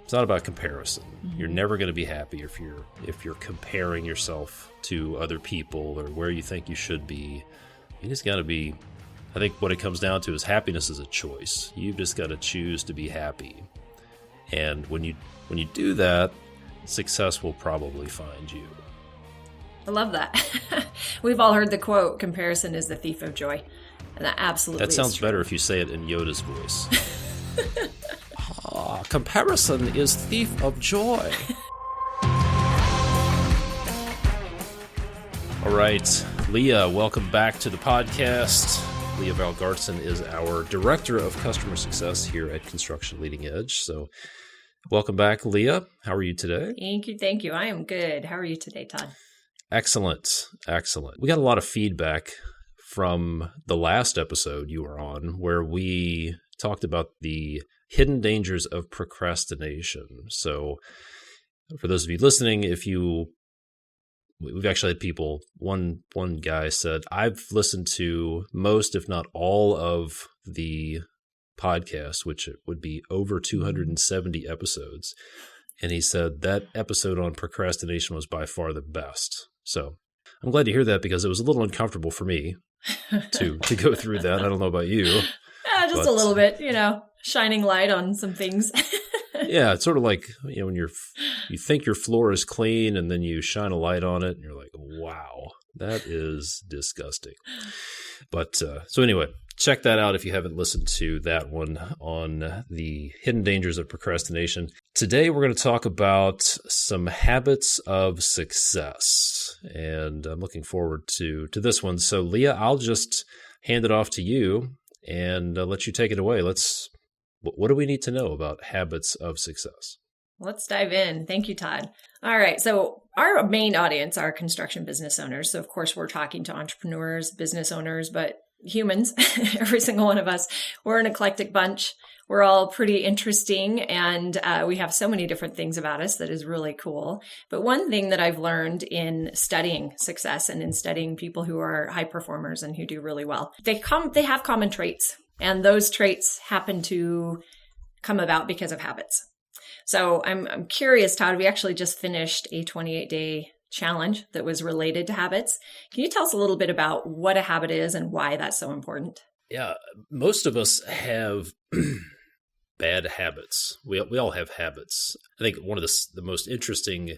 It's not about comparison. You're never going to be happy if you're comparing yourself to other people or where you think you should be. You just got to be. I think what it comes down to is happiness is a choice. You've just got to choose to be happy, and when you do that, success will probably find you. I love that. We've all heard the quote, "Comparison is the thief of joy," and that absolutely. That sounds better if you say it in Yoda's voice. Comparison is thief of joy. All right, Leyah, welcome back to the podcast. Leyah Valgardson is our Director of Customer Success here at Construction Leading Edge. So welcome back, Leyah. How are you today? Thank you. I am good. How are you today, Todd? Excellent. We got a lot of feedback from the last episode you were on where we talked about the hidden dangers of procrastination. So for those of you listening, we've actually had people, one guy said, I've listened to most, if not all of the podcasts, which would be over 270 episodes. And he said that episode on procrastination was by far the best. So I'm glad to hear that because it was a little uncomfortable for me to go through that. I don't know about you. Just a little bit, shining light on some things. Yeah, it's sort of like, when you think your floor is clean and then you shine a light on it and you're like, wow, that is disgusting. But so anyway, check that out if you haven't listened to that one on the hidden dangers of procrastination. Today, we're going to talk about some habits of success. And I'm looking forward to this one. So Leyah, I'll just hand it off to you and let you take it away. What do we need to know about habits of success? Let's dive in. Thank you, Todd. All right. So our main audience are construction business owners. So of course, we're talking to entrepreneurs, business owners, but humans, every single one of us, we're an eclectic bunch. We're all pretty interesting and we have so many different things about us that is really cool. But one thing that I've learned in studying success and in studying people who are high performers and who do really well, they have common traits. And those traits happen to come about because of habits. So I'm curious, Todd, we actually just finished a 28-day challenge that was related to habits. Can you tell us a little bit about what a habit is and why that's so important? Yeah, most of us have bad habits. We all have habits. I think one of the most interesting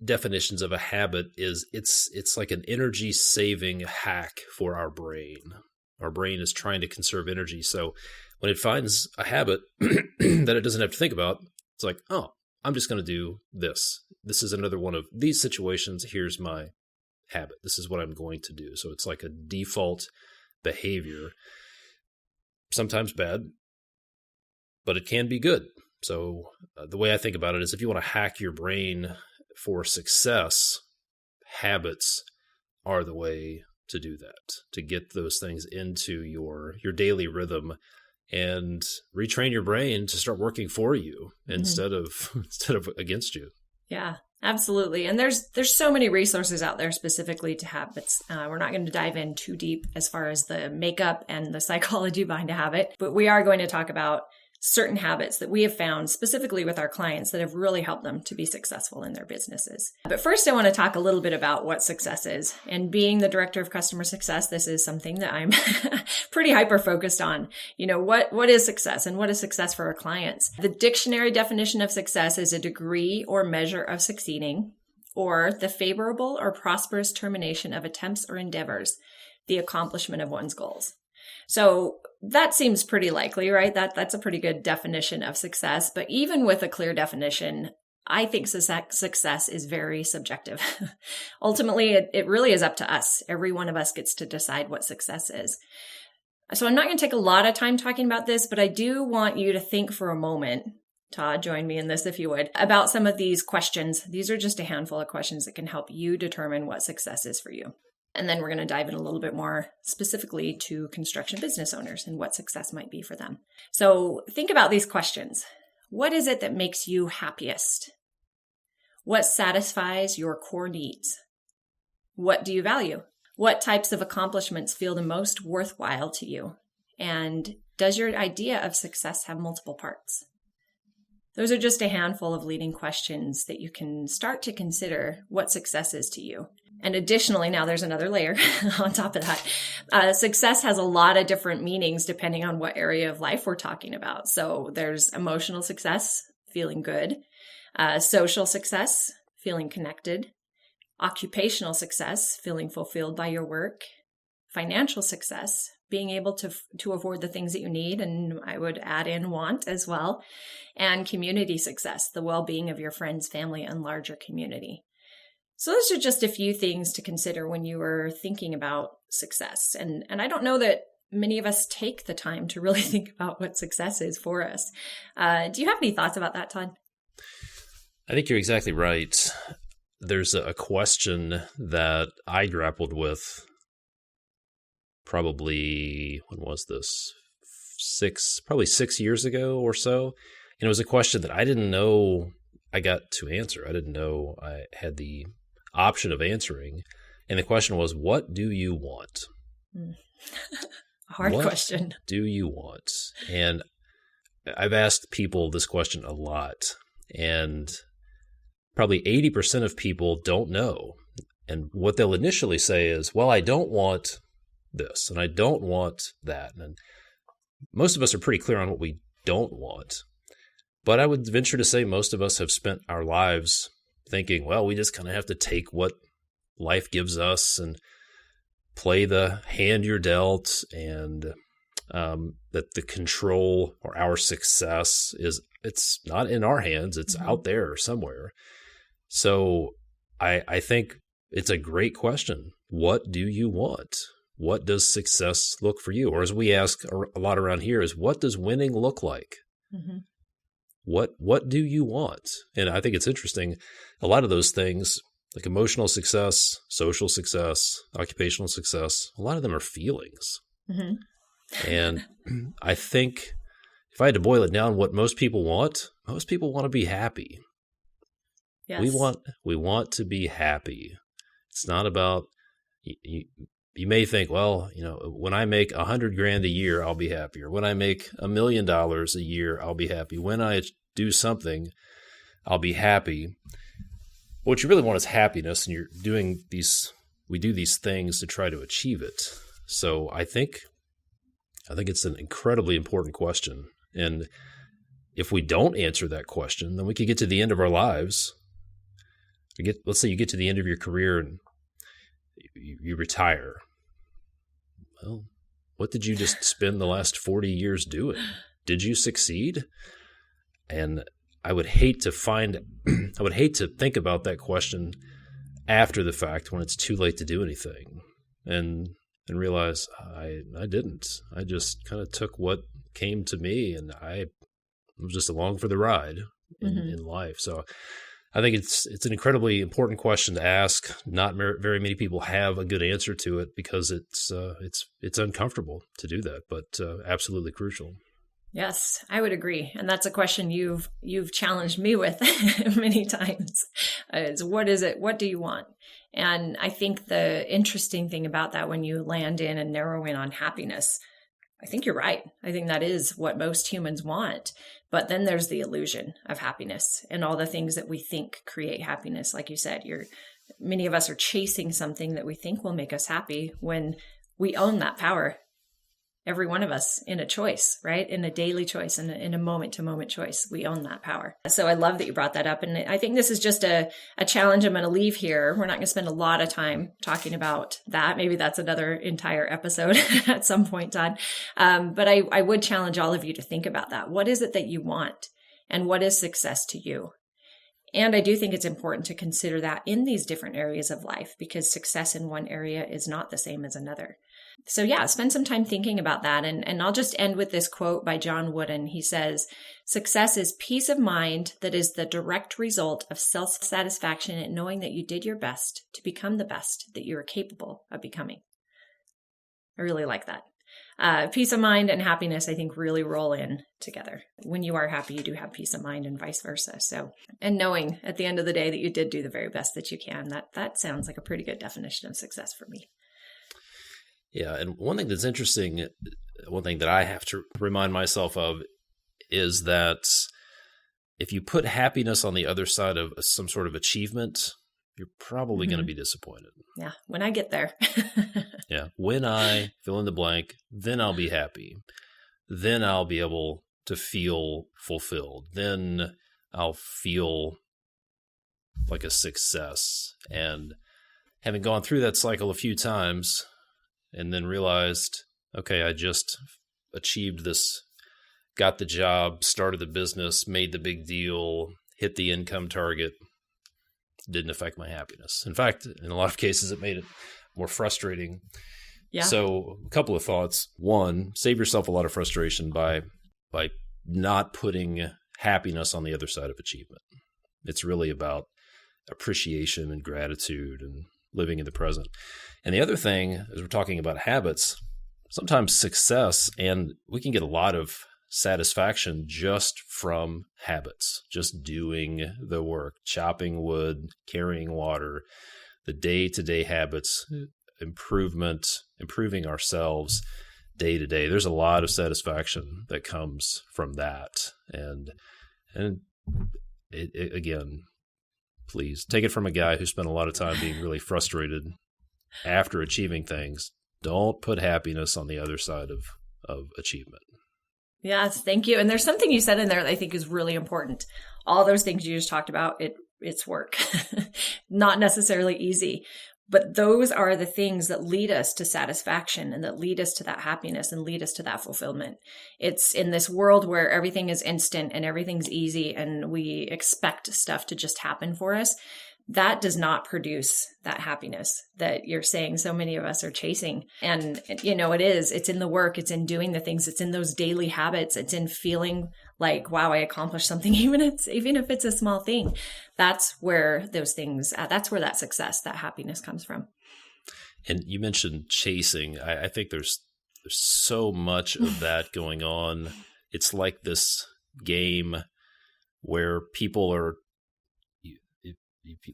definitions of a habit is it's like an energy-saving hack for our brain. Our brain is trying to conserve energy. So when it finds a habit that it doesn't have to think about, it's like, oh, I'm just going to do this. This is another one of these situations. Here's my habit. This is what I'm going to do. So it's like a default behavior, sometimes bad, but it can be good. So the way I think about it is if you want to hack your brain for success, habits are the way to do that, to get those things into your daily rhythm and retrain your brain to start working for you instead of against you. Yeah, absolutely. And there's so many resources out there specifically to habits. We're not going to dive in too deep as far as the makeup and the psychology behind a habit, but we are going to talk about certain habits that we have found specifically with our clients that have really helped them to be successful in their businesses. But first, I want to talk a little bit about what success is. And being the Director of Customer Success, this is something that I'm pretty hyper-focused on. What is success and what is success for our clients? The dictionary definition of success is a degree or measure of succeeding, or the favorable or prosperous termination of attempts or endeavors, the accomplishment of one's goals. So that seems pretty likely, right? That's a pretty good definition of success. But even with a clear definition, I think success is very subjective. Ultimately, it really is up to us. Every one of us gets to decide what success is. So I'm not going to take a lot of time talking about this, but I do want you to think for a moment, Todd, join me in this if you would, about some of these questions. These are just a handful of questions that can help you determine what success is for you. And then we're going to dive in a little bit more specifically to construction business owners and what success might be for them. So think about these questions. What is it that makes you happiest? What satisfies your core needs? What do you value? What types of accomplishments feel the most worthwhile to you? And does your idea of success have multiple parts? Those are just a handful of leading questions that you can start to consider what success is to you. And additionally, now there's another layer on top of that. Success has a lot of different meanings depending on what area of life we're talking about. So there's emotional success, feeling good, social success, feeling connected, occupational success, feeling fulfilled by your work, financial success, being able to afford the things that you need, and I would add in want as well, and community success, the well-being of your friends, family, and larger community. So those are just a few things to consider when you are thinking about success. And I don't know that many of us take the time to really think about what success is for us. Do you have any thoughts about that, Todd? I think you're exactly right. There's a question that I grappled with probably, when was this? Probably 6 years ago or so. And it was a question that I didn't know I got to answer. I didn't know I had the option of answering. And the question was, what do you want? Hard question. What do you want? And I've asked people this question a lot. And probably 80% of people don't know. And what they'll initially say is, well, I don't want this and I don't want that. And most of us are pretty clear on what we don't want. But I would venture to say most of us have spent our lives thinking, well, we just kind of have to take what life gives us and play the hand you're dealt, and that the control or our success it's not in our hands, it's out there somewhere. So I think it's a great question. What do you want? What does success look for you? Or as we ask a lot around here is, what does winning look like? Mm-hmm. What do you want? And I think it's interesting. A lot of those things, like emotional success, social success, occupational success, a lot of them are feelings. Mm-hmm. And I think if I had to boil it down, what most people want to be happy. Yes. We want to be happy. It's not about, you may think, well, when I make $100,000 a year, I'll be happy. Or when I make $1 million a year, I'll be happy. When I do something, I'll be happy. What you really want is happiness, and we do these things to try to achieve it. So I think it's an incredibly important question. And if we don't answer that question, then we could get to the end of our lives. Let's say you get to the end of your career and you retire. Well, what did you just spend the last 40 years doing? Did you succeed? And I would hate to think about that question after the fact when it's too late to do anything, and realize I didn't. I just kind of took what came to me, and I was just along for the ride in life. So I think it's an incredibly important question to ask. Not very many people have a good answer to it because it's uncomfortable to do that, but absolutely crucial. Yes, I would agree. And that's a question you've challenged me with many times. Is what is it? What do you want? And I think the interesting thing about that, when you land in and narrow in on happiness, I think you're right. I think that is what most humans want. But then there's the illusion of happiness and all the things that we think create happiness. Like you said, many of us are chasing something that we think will make us happy when we own that power. Every one of us, in a choice, right? In a daily choice, in a moment-to-moment choice, we own that power. So I love that you brought that up. And I think this is just a challenge I'm going to leave here. We're not going to spend a lot of time talking about that. Maybe that's another entire episode at some point, Todd. But I would challenge all of you to think about that. What is it that you want? And what is success to you? And I do think it's important to consider that in these different areas of life, because success in one area is not the same as another. So yeah, spend some time thinking about that. And I'll just end with this quote by John Wooden. He says, "Success is peace of mind that is the direct result of self-satisfaction in knowing that you did your best to become the best that you are capable of becoming." I really like that. Peace of mind and happiness, I think, really roll in together. When you are happy, you do have peace of mind, and vice versa. So, and knowing at the end of the day that you did do the very best that you can, that sounds like a pretty good definition of success for me. Yeah, and one thing that's interesting, one thing that I have to remind myself of is that if you put happiness on the other side of some sort of achievement, you're probably going to be disappointed. Yeah. When I get there. Yeah. When I fill in the blank, then I'll be happy. Then I'll be able to feel fulfilled. Then I'll feel like a success. And having gone through that cycle a few times and then realized, okay, I just achieved this, got the job, started the business, made the big deal, hit the income target, didn't affect my happiness. In fact, in a lot of cases, it made it more frustrating. Yeah. So a couple of thoughts. One, save yourself a lot of frustration by not putting happiness on the other side of achievement. It's really about appreciation and gratitude and living in the present. And the other thing, as we're talking about habits, sometimes success, and we can get a lot of satisfaction just from habits, just doing the work, chopping wood, carrying water, the day-to-day habits, improving ourselves day to day. There's a lot of satisfaction that comes from that. And again, please take it from a guy who spent a lot of time being really frustrated after achieving things. Don't put happiness on the other side of achievement. Yes, thank you. And there's something you said in there that I think is really important. All those things you just talked about, it's work. Not necessarily easy, but those are the things that lead us to satisfaction and that lead us to that happiness and lead us to that fulfillment. It's in this world where everything is instant and everything's easy and we expect stuff to just happen for us. That does not produce that happiness that you're saying so many of us are chasing. And, it's in the work, it's in doing the things, it's in those daily habits, it's in feeling like, wow, I accomplished something, even if it's a small thing. That's where those things, that's where that success, that happiness comes from. And you mentioned chasing. I think there's so much of that going on. It's like this game where people are,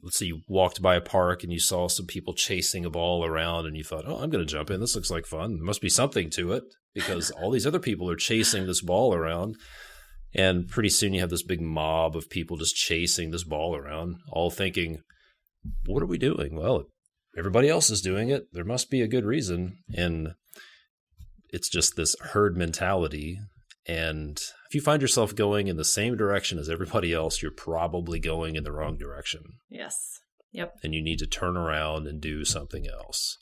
let's say you walked by a park and you saw some people chasing a ball around and you thought, oh, I'm going to jump in. This looks like fun. There must be something to it because all these other people are chasing this ball around. And pretty soon you have this big mob of people just chasing this ball around, all thinking, what are we doing? Well, everybody else is doing it. There must be a good reason. And it's just this herd mentality. And if you find yourself going in the same direction as everybody else, you're probably going in the wrong direction. Yes. Yep. And you need to turn around and do something else.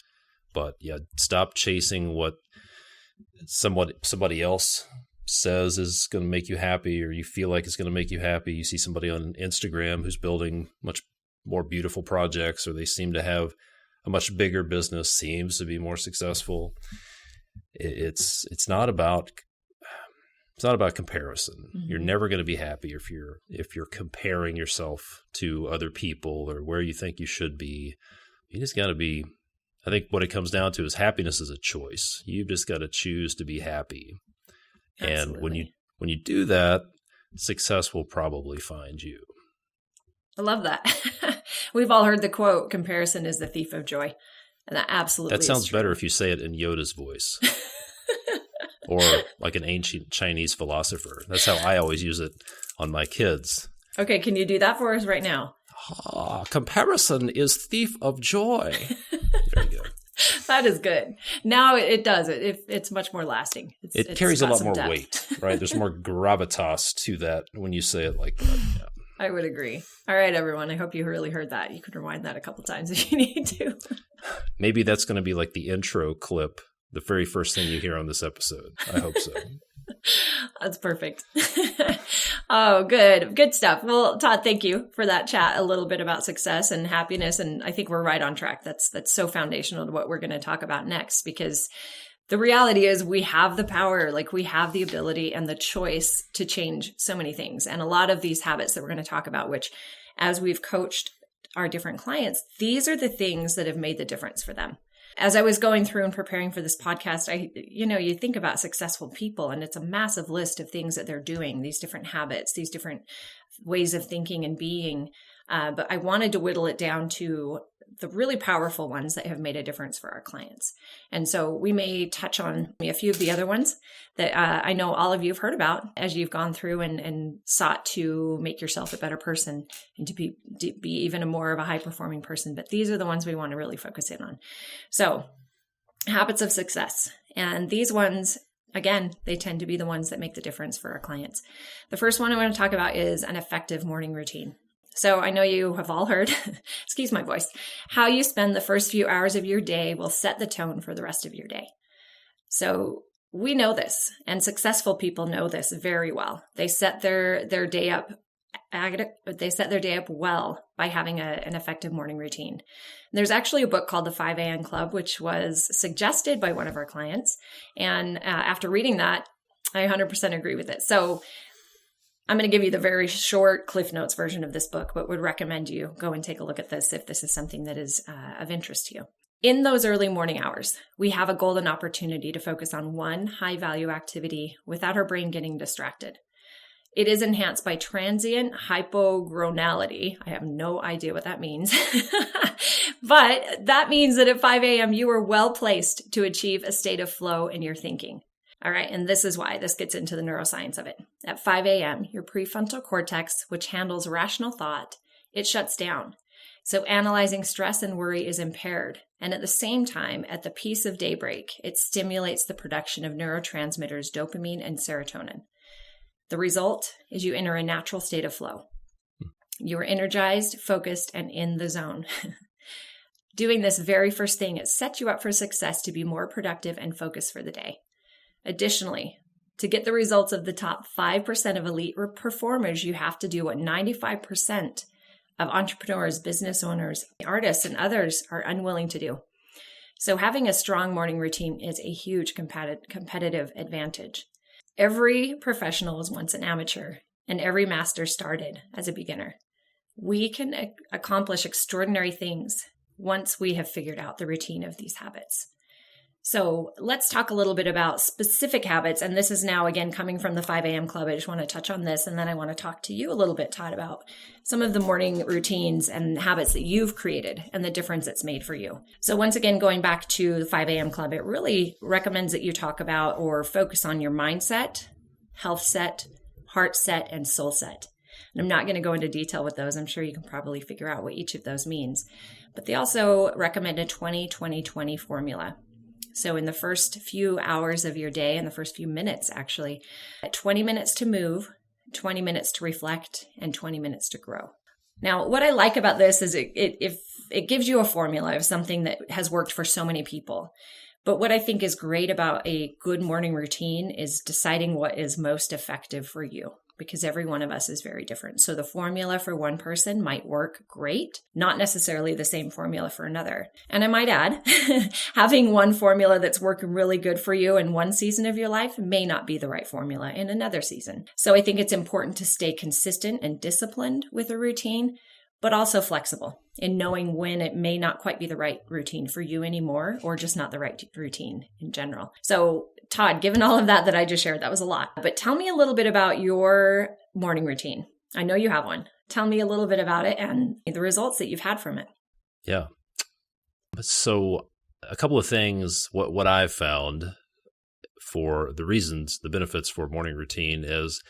But yeah, stop chasing what somebody else says is going to make you happy or you feel like it's going to make you happy. You see somebody on Instagram who's building much more beautiful projects, or they seem to have a much bigger business, seems to be more successful. It's not about comparison. Mm-hmm. You're never going to be happy if you're comparing yourself to other people or where you think you should be. You just got to be, I think what it comes down to is happiness is a choice. You've just got to choose to be happy. Absolutely. And when you do that, success will probably find you. I love that. We've all heard the quote, comparison is the thief of joy. And that absolutely That sounds is true. better if you say it in Yoda's voice. Or like an ancient Chinese philosopher. That's how I always use it on my kids. Okay, can you do that for us right now? Comparison is thief of joy. There you go. That is good. Now it does it. It's much more lasting. It carries a lot more weight, right? There's more gravitas to that when you say it like that. Yeah. I would agree. All right, everyone. I hope you really heard that. You could rewind that a couple times if you need to. Maybe that's going to be like the intro clip, the very first thing you hear on this episode. I hope so. That's perfect. Oh, good. Good stuff. Well, Todd, thank you for that chat a little bit about success and happiness. And I think we're right on track. That's so foundational to what we're going to talk about next, because the reality is we have the power, like we have the ability and the choice to change so many things. And a lot of these habits that we're going to talk about, which as we've coached our different clients, these are the things that have made the difference for them. As I was going through and preparing for this podcast, you think about successful people and it's a massive list of things that they're doing, these different habits, these different ways of thinking and being. But I wanted to whittle it down to the really powerful ones that have made a difference for our clients. And so we may touch on a few of the other ones that I know all of you have heard about as you've gone through and sought to make yourself a better person and to be even more of a high performing person. But these are the ones we want to really focus in on. So habits of success. And these ones, again, they tend to be the ones that make the difference for our clients. The first one I want to talk about is an effective morning routine. So I know you have all heard, excuse my voice, how you spend the first few hours of your day will set the tone for the rest of your day. So we know this, and successful people know this very well. They set their day up. They set their day up well by having an effective morning routine. There's actually a book called The 5 a.m. Club, which was suggested by one of our clients. And after reading that, I 100% agree with it. So I'm going to give you the very short Cliff Notes version of this book, but would recommend you go and take a look at this if this is something that is of interest to you. In those early morning hours, we have a golden opportunity to focus on one high-value activity without our brain getting distracted. It is enhanced by transient hypogonality. I have no idea what that means. But that means that at 5 a.m., you are well placed to achieve a state of flow in your thinking. All right, and this is why this gets into the neuroscience of it. At 5 a.m., your prefrontal cortex, which handles rational thought, it shuts down. So analyzing stress and worry is impaired. And at the same time, at the peace of daybreak, it stimulates the production of neurotransmitters dopamine and serotonin. The result is you enter a natural state of flow. You are energized, focused, and in the zone. Doing this very first thing, it sets you up for success to be more productive and focused for the day. Additionally, to get the results of the top 5% of elite performers, you have to do what 95% of entrepreneurs, business owners, artists, and others are unwilling to do. So having a strong morning routine is a huge competitive advantage. Every professional was once an amateur, and every master started as a beginner. We can accomplish extraordinary things once we have figured out the routine of these habits. So let's talk a little bit about specific habits. And this is now, again, coming from the 5 a.m. Club. I just want to touch on this. And then I want to talk to you a little bit, Todd, about some of the morning routines and habits that you've created and the difference it's made for you. So once again, going back to the 5 a.m. Club, it really recommends that you talk about or focus on your mindset, health set, heart set, and soul set. And I'm not going to go into detail with those. I'm sure you can probably figure out what each of those means. But they also recommend a 20-20-20 formula. So in the first few hours of your day, in the first few minutes, actually, 20 minutes to move, 20 minutes to reflect, and 20 minutes to grow. Now, what I like about this is it gives you a formula of something that has worked for so many people. But what I think is great about a good morning routine is deciding what is most effective for you, because every one of us is very different. So the formula for one person might work great, not necessarily the same formula for another. And I might add, having one formula that's working really good for you in one season of your life may not be the right formula in another season. So I think it's important to stay consistent and disciplined with a routine, but also flexible in knowing when it may not quite be the right routine for you anymore, or just not the right routine in general. So Todd, given all of that I just shared, that was a lot, but tell me a little bit about your morning routine. I know you have one. Tell me a little bit about it and the results that you've had from it. Yeah. So a couple of things, what I've found for the benefits for morning routine is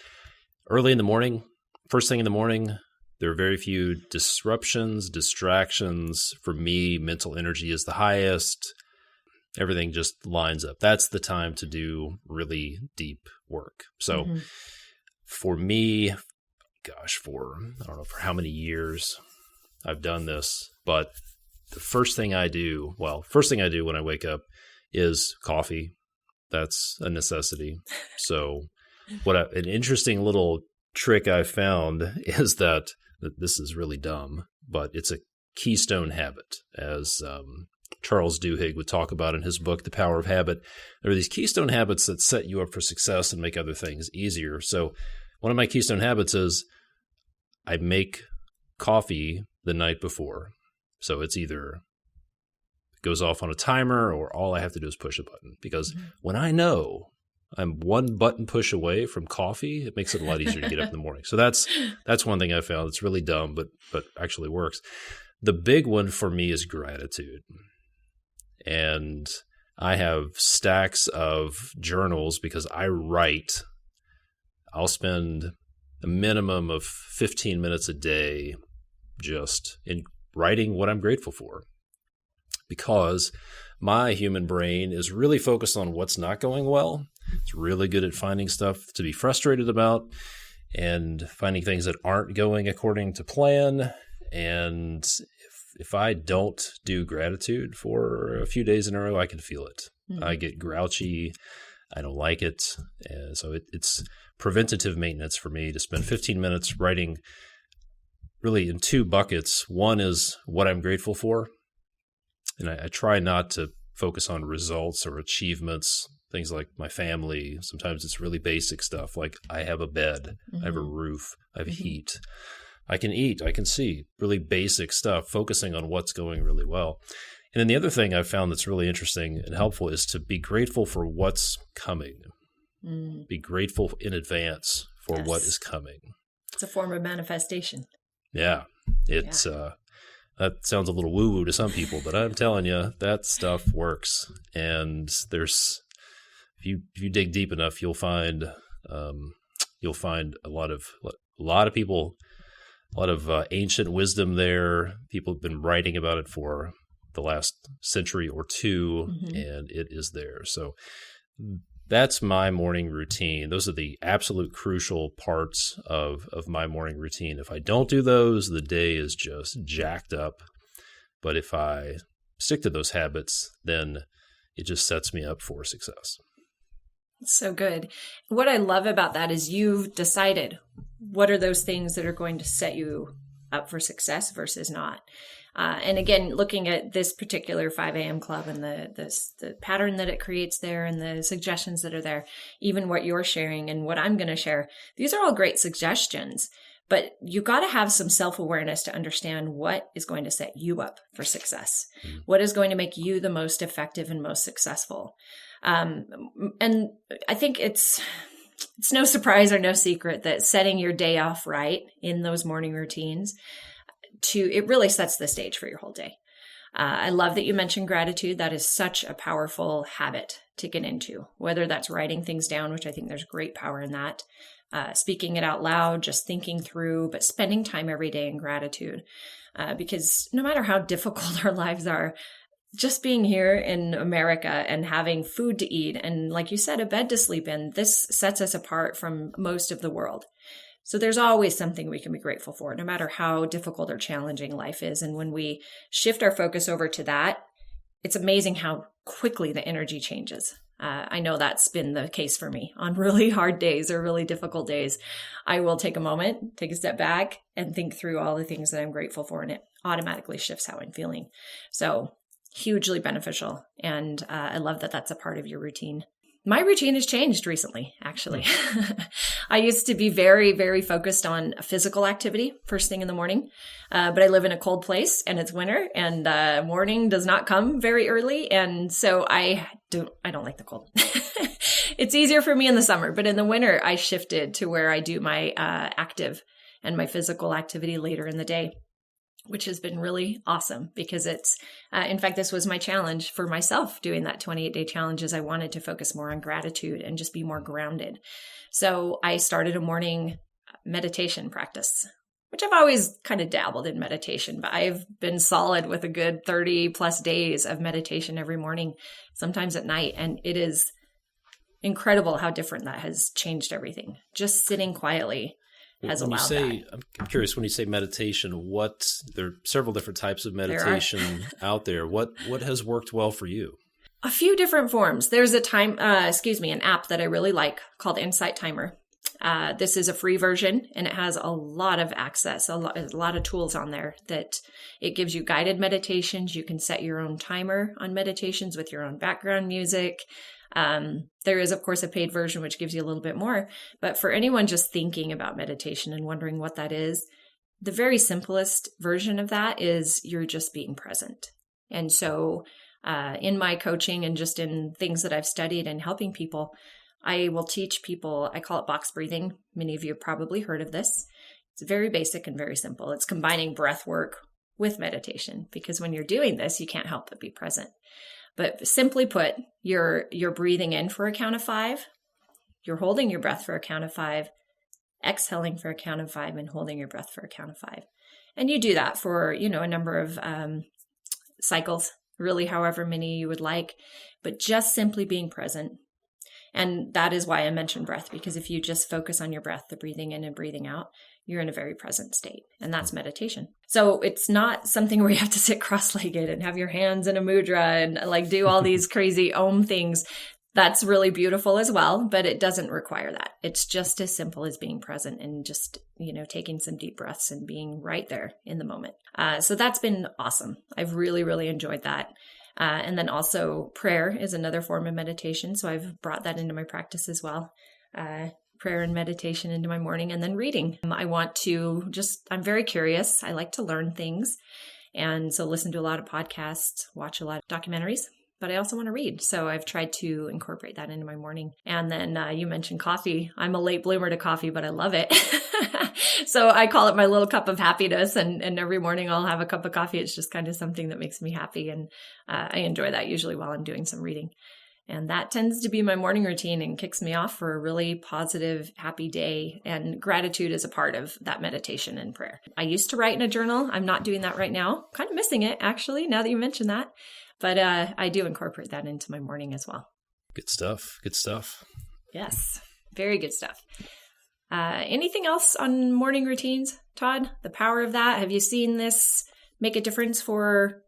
early in the morning, first thing in the morning, there are very few disruptions, distractions. For me, mental energy is the highest. Everything just lines up. That's the time to do really deep work. So for me, gosh, I don't know for how many years I've done this, but the first thing I do when I wake up is coffee. That's a necessity. So an interesting little trick I found is that this is really dumb, but it's a keystone habit, as Charles Duhigg would talk about in his book, The Power of Habit. There are these keystone habits that set you up for success and make other things easier. So one of my keystone habits is I make coffee the night before. So it's either it goes off on a timer or all I have to do is push a button. Because when I know I'm one button push away from coffee. It makes it a lot easier to get up in the morning. So that's one thing I found. It's really dumb, but actually works. The big one for me is gratitude. And I have stacks of journals because I write. I'll spend a minimum of 15 minutes a day just in writing what I'm grateful for, because my human brain is really focused on what's not going well. It's really good at finding stuff to be frustrated about and finding things that aren't going according to plan. And if I don't do gratitude for a few days in a row, I can feel it. Mm-hmm. I get grouchy. I don't like it. And so it's preventative maintenance for me to spend 15 minutes writing really in two buckets. One is what I'm grateful for. And I try not to focus on results or achievements, things like my family. Sometimes it's really basic stuff like I have a bed, I have a roof, I have heat. I can eat, I can see, really basic stuff, focusing on what's going really well. And then the other thing I've found that's really interesting and helpful is to be grateful for what's coming. Be grateful in advance for what is coming. It's a form of manifestation. Yeah. It's that sounds a little woo-woo to some people, but I'm telling you, that stuff works. And there's, if you dig deep enough, you'll find a lot of people, a lot of ancient wisdom there. People have been writing about it for the last century or two, and it is there. So that's my morning routine. Those are the absolute crucial parts of my morning routine. If I don't do those, the day is just jacked up. But if I stick to those habits, then it just sets me up for success. So good. What I love about that is you've decided what are those things that are going to set you up for success versus not. And again, looking at this particular 5 a.m. club and the pattern that it creates there and the suggestions that are there, even what you're sharing and what I'm going to share, these are all great suggestions. But you got to have some self-awareness to understand what is going to set you up for success. What is going to make you the most effective and most successful. And I think it's no surprise or no secret that setting your day off right in those morning routines, it really sets the stage for your whole day. I love that you mentioned gratitude. That is such a powerful habit to get into, whether that's writing things down, which I think there's great power in that, speaking it out loud, just thinking through, but spending time every day in gratitude. Because no matter how difficult our lives are, just being here in America and having food to eat and, like you said, a bed to sleep in, this sets us apart from most of the world. So there's always something we can be grateful for, no matter how difficult or challenging life is. And when we shift our focus over to that, it's amazing how quickly the energy changes. I know that's been the case for me on really hard days or really difficult days. I will take a moment, take a step back and think through all the things that I'm grateful for, and it automatically shifts how I'm feeling. So hugely beneficial. And I love that that's a part of your routine. My routine has changed recently, actually. I used to be very, very focused on physical activity first thing in the morning, but I live in a cold place and it's winter and morning does not come very early. And so I don't like the cold. It's easier for me in the summer, but in the winter, I shifted to where I do my active and my physical activity later in the day, which has been really awesome because it's, in fact, this was my challenge for myself doing that 28-day challenge is I wanted to focus more on gratitude and just be more grounded. So I started a morning meditation practice, which I've always kind of dabbled in meditation, but I've been solid with a good 30 plus days of meditation every morning, sometimes at night. And it is incredible how different that has changed everything. Just sitting quietly has allowed that. I'm curious, when you say meditation, there are several different types of meditation out there. What has worked well for you? A few different forms. There's an app that I really like called Insight Timer. This is a free version and it has a lot of access, a lot of tools on there that it gives you guided meditations. You can set your own timer on meditations with your own background music. There is, of course, a paid version, which gives you a little bit more. But for anyone just thinking about meditation and wondering what that is, the very simplest version of that is you're just being present. And so in my coaching and just in things that I've studied and helping people, I will teach people, I call it box breathing. Many of you have probably heard of this. It's very basic and very simple. It's combining breath work with meditation, because when you're doing this, you can't help but be present. But simply put, you're breathing in for a count of 5, you're holding your breath for a count of 5, exhaling for a count of 5, and holding your breath for a count of 5. And you do that for, a number of cycles, really however many you would like, but just simply being present. And that is why I mentioned breath, because if you just focus on your breath, the breathing in and breathing out, you're in a very present state. And that's meditation. So it's not something where you have to sit cross-legged and have your hands in a mudra and do all these crazy Om things. That's really beautiful as well, but it doesn't require that. It's just as simple as being present and just, taking some deep breaths and being right there in the moment. So that's been awesome. I've really, really enjoyed that. And then also prayer is another form of meditation. So I've brought that into my practice as well. Prayer and meditation into my morning, and then reading. I'm very curious. I like to learn things. And so listen to a lot of podcasts, watch a lot of documentaries, but I also want to read. So I've tried to incorporate that into my morning. And then you mentioned coffee. I'm a late bloomer to coffee, but I love it. So I call it my little cup of happiness. And every morning I'll have a cup of coffee. It's just kind of something that makes me happy. And I enjoy that usually while I'm doing some reading. And that tends to be my morning routine and kicks me off for a really positive, happy day. And gratitude is a part of that meditation and prayer. I used to write in a journal. I'm not doing that right now. Kind of missing it, actually, now that you mentioned that. But I do incorporate that into my morning as well. Good stuff. Good stuff. Yes, very good stuff. Anything else on morning routines, Todd? The power of that? Have you seen this make a difference for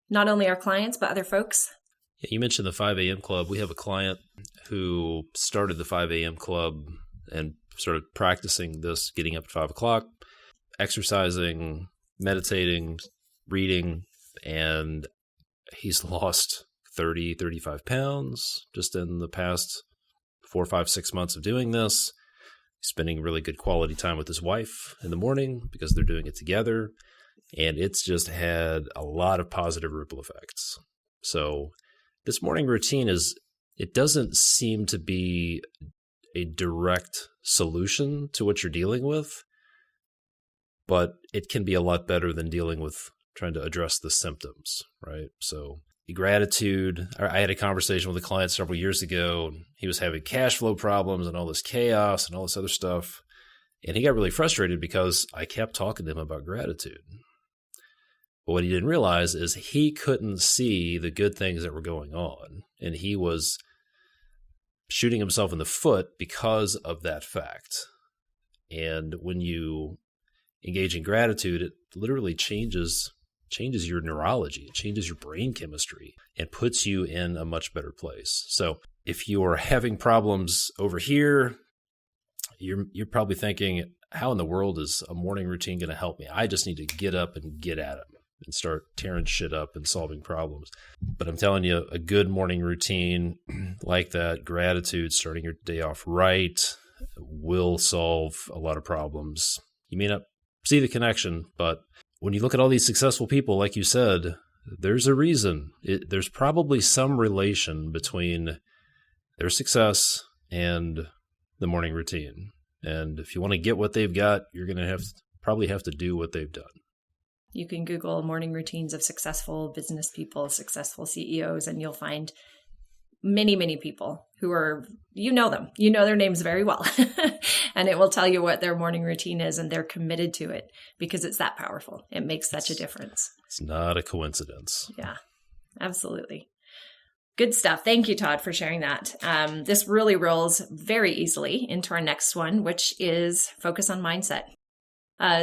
not only our clients, but other folks? Yeah, you mentioned the 5 a.m. club. We have a client who started the 5 a.m. club and started practicing this, getting up at 5 o'clock, exercising, meditating, reading, and he's lost 30, 35 pounds just in the past 4, 5, 6 months of doing this. He's spending really good quality time with his wife in the morning because they're doing it together. And it's just had a lot of positive ripple effects. So this morning routine it doesn't seem to be a direct solution to what you're dealing with, but it can be a lot better than dealing with trying to address the symptoms, right? So gratitude. I had a conversation with a client several years ago, and he was having cash flow problems and all this chaos and all this other stuff. And he got really frustrated because I kept talking to him about gratitude. But what he didn't realize is he couldn't see the good things that were going on. And he was shooting himself in the foot because of that fact. And when you engage in gratitude, it literally changes your neurology, it changes your brain chemistry, and puts you in a much better place. So if you're having problems over here, you're probably thinking, how in the world is a morning routine going to help me? I just need to get up and get at it and start tearing shit up and solving problems. But I'm telling you, a good morning routine like that, gratitude, starting your day off right, will solve a lot of problems. You may not see the connection, but when you look at all these successful people, like you said, there's a reason. There's probably some relation between their success and the morning routine. And if you want to get what they've got, you're going to probably have to do what they've done. You can Google morning routines of successful business people, successful CEOs, and you'll find many, many people who are, them, their names very well. And it will tell you what their morning routine is, and they're committed to it because it's that powerful. It makes such a difference. It's not a coincidence. Yeah, absolutely. Good stuff. Thank you, Todd, for sharing that. This really rolls very easily into our next one, which is focus on mindset.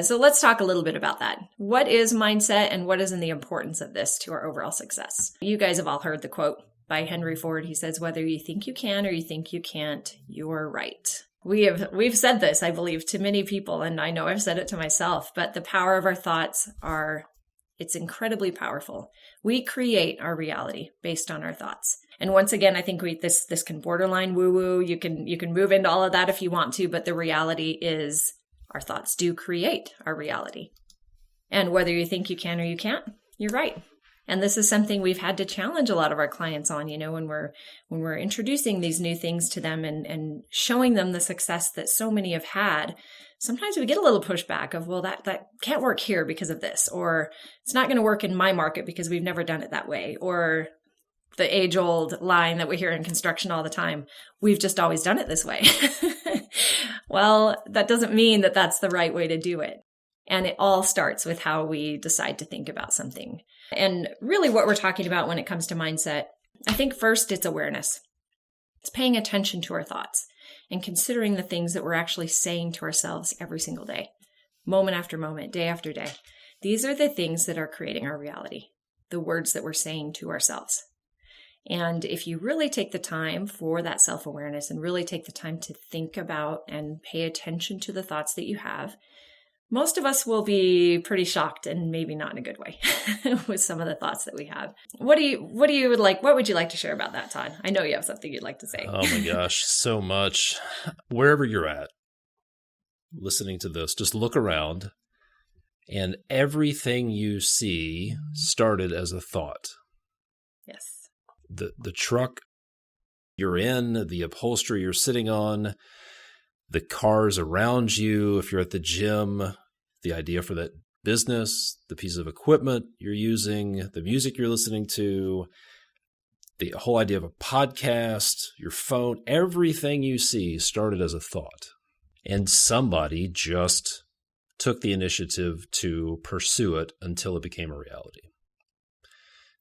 So let's talk a little bit about that. What is mindset, and what is the importance of this to our overall success? You guys have all heard the quote by Henry Ford. He says, whether you think you can or you think you can't, you're right. We've said this, I believe, to many people, and I know I've said it to myself, but the power of our thoughts it's incredibly powerful. We create our reality based on our thoughts. And once again, I think this can borderline woo-woo. You can move into all of that if you want to, but the reality is our thoughts do create our reality. And whether you think you can or you can't, you're right. And this is something we've had to challenge a lot of our clients on, when we're introducing these new things to them and showing them the success that so many have had. Sometimes we get a little pushback of, well, that can't work here because of this, or it's not going to work in my market because we've never done it that way, or the age-old line that we hear in construction all the time, we've just always done it this way. Well, that doesn't mean that that's the right way to do it. And it all starts with how we decide to think about something. And really what we're talking about when it comes to mindset, I think first it's awareness. It's paying attention to our thoughts and considering the things that we're actually saying to ourselves every single day, moment after moment, day after day. These are the things that are creating our reality, the words that we're saying to ourselves. And if you really take the time for that self-awareness and really take the time to think about and pay attention to the thoughts that you have, most of us will be pretty shocked and maybe not in a good way with some of the thoughts that we have. What would you like to share about that, Todd? I know you have something you'd like to say. Oh my gosh, so much. Wherever you're at, listening to this, just look around and everything you see started as a thought. Yes. The truck you're in, the upholstery you're sitting on, the cars around you, if you're at the gym, the idea for that business, the piece of equipment you're using, the music you're listening to, the whole idea of a podcast, your phone, everything you see started as a thought. And somebody just took the initiative to pursue it until it became a reality.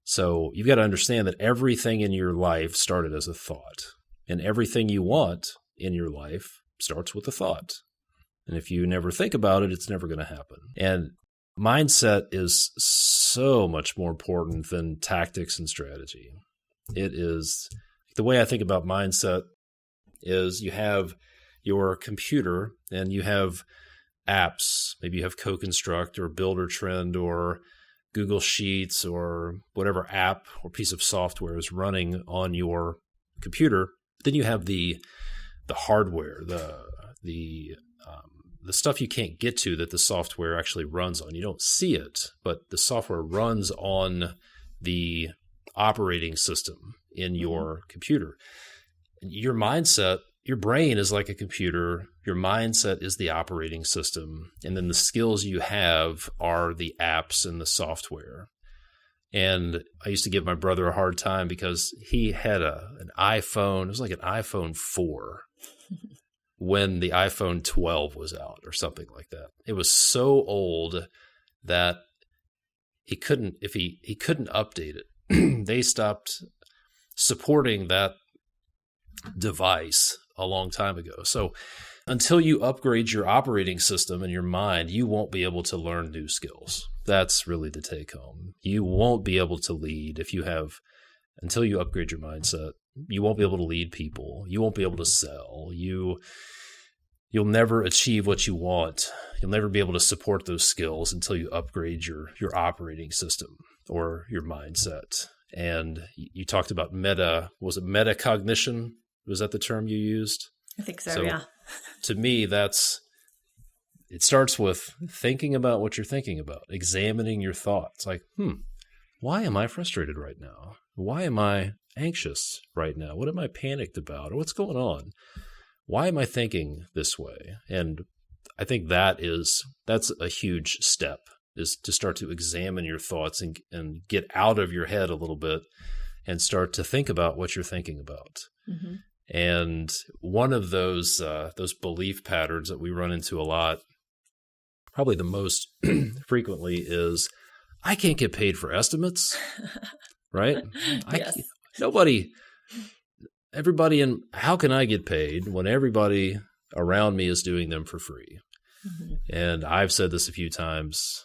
So you've got to understand that everything in your life started as a thought, and everything you want in your life starts with a thought. And if you never think about it, it's never going to happen. And mindset is so much more important than tactics and strategy. It is, the way I think about mindset is you have your computer and you have apps. Maybe you have CoConstruct or Builder Trend or Google Sheets or whatever app or piece of software is running on your computer. Then you have the hardware, the stuff you can't get to that the software actually runs on. You don't see it, but the software runs on the operating system in your computer. Your mindset, your brain is like a computer. Your mindset is the operating system. And then the skills you have are the apps and the software. And I used to give my brother a hard time because he had an iPhone. It was like an iPhone 4 when the iPhone 12 was out or something like that. It was so old that he couldn't update it. They stopped supporting that device a long time ago. So until you upgrade your operating system and your mind, you won't be able to learn new skills. That's really the take home. You won't be able to lead until you upgrade your mindset. You won't be able to lead people. You won't be able to sell. You'll never achieve what you want. You'll never be able to support those skills until you upgrade your operating system or your mindset. And you talked about metacognition? Was that the term you used? I think so, yeah. To me, it starts with thinking about what you're thinking about, examining your thoughts. Like, why am I frustrated right now? Why am I anxious right now? What am I panicked about? Or what's going on? Why am I thinking this way? And I think that's a huge step, is to start to examine your thoughts and get out of your head a little bit and start to think about what you're thinking about. Mm-hmm. And one of those belief patterns that we run into a lot, probably the most frequently, is I can't get paid for estimates, right? Yes. How can I get paid when everybody around me is doing them for free? Mm-hmm. And I've said this a few times,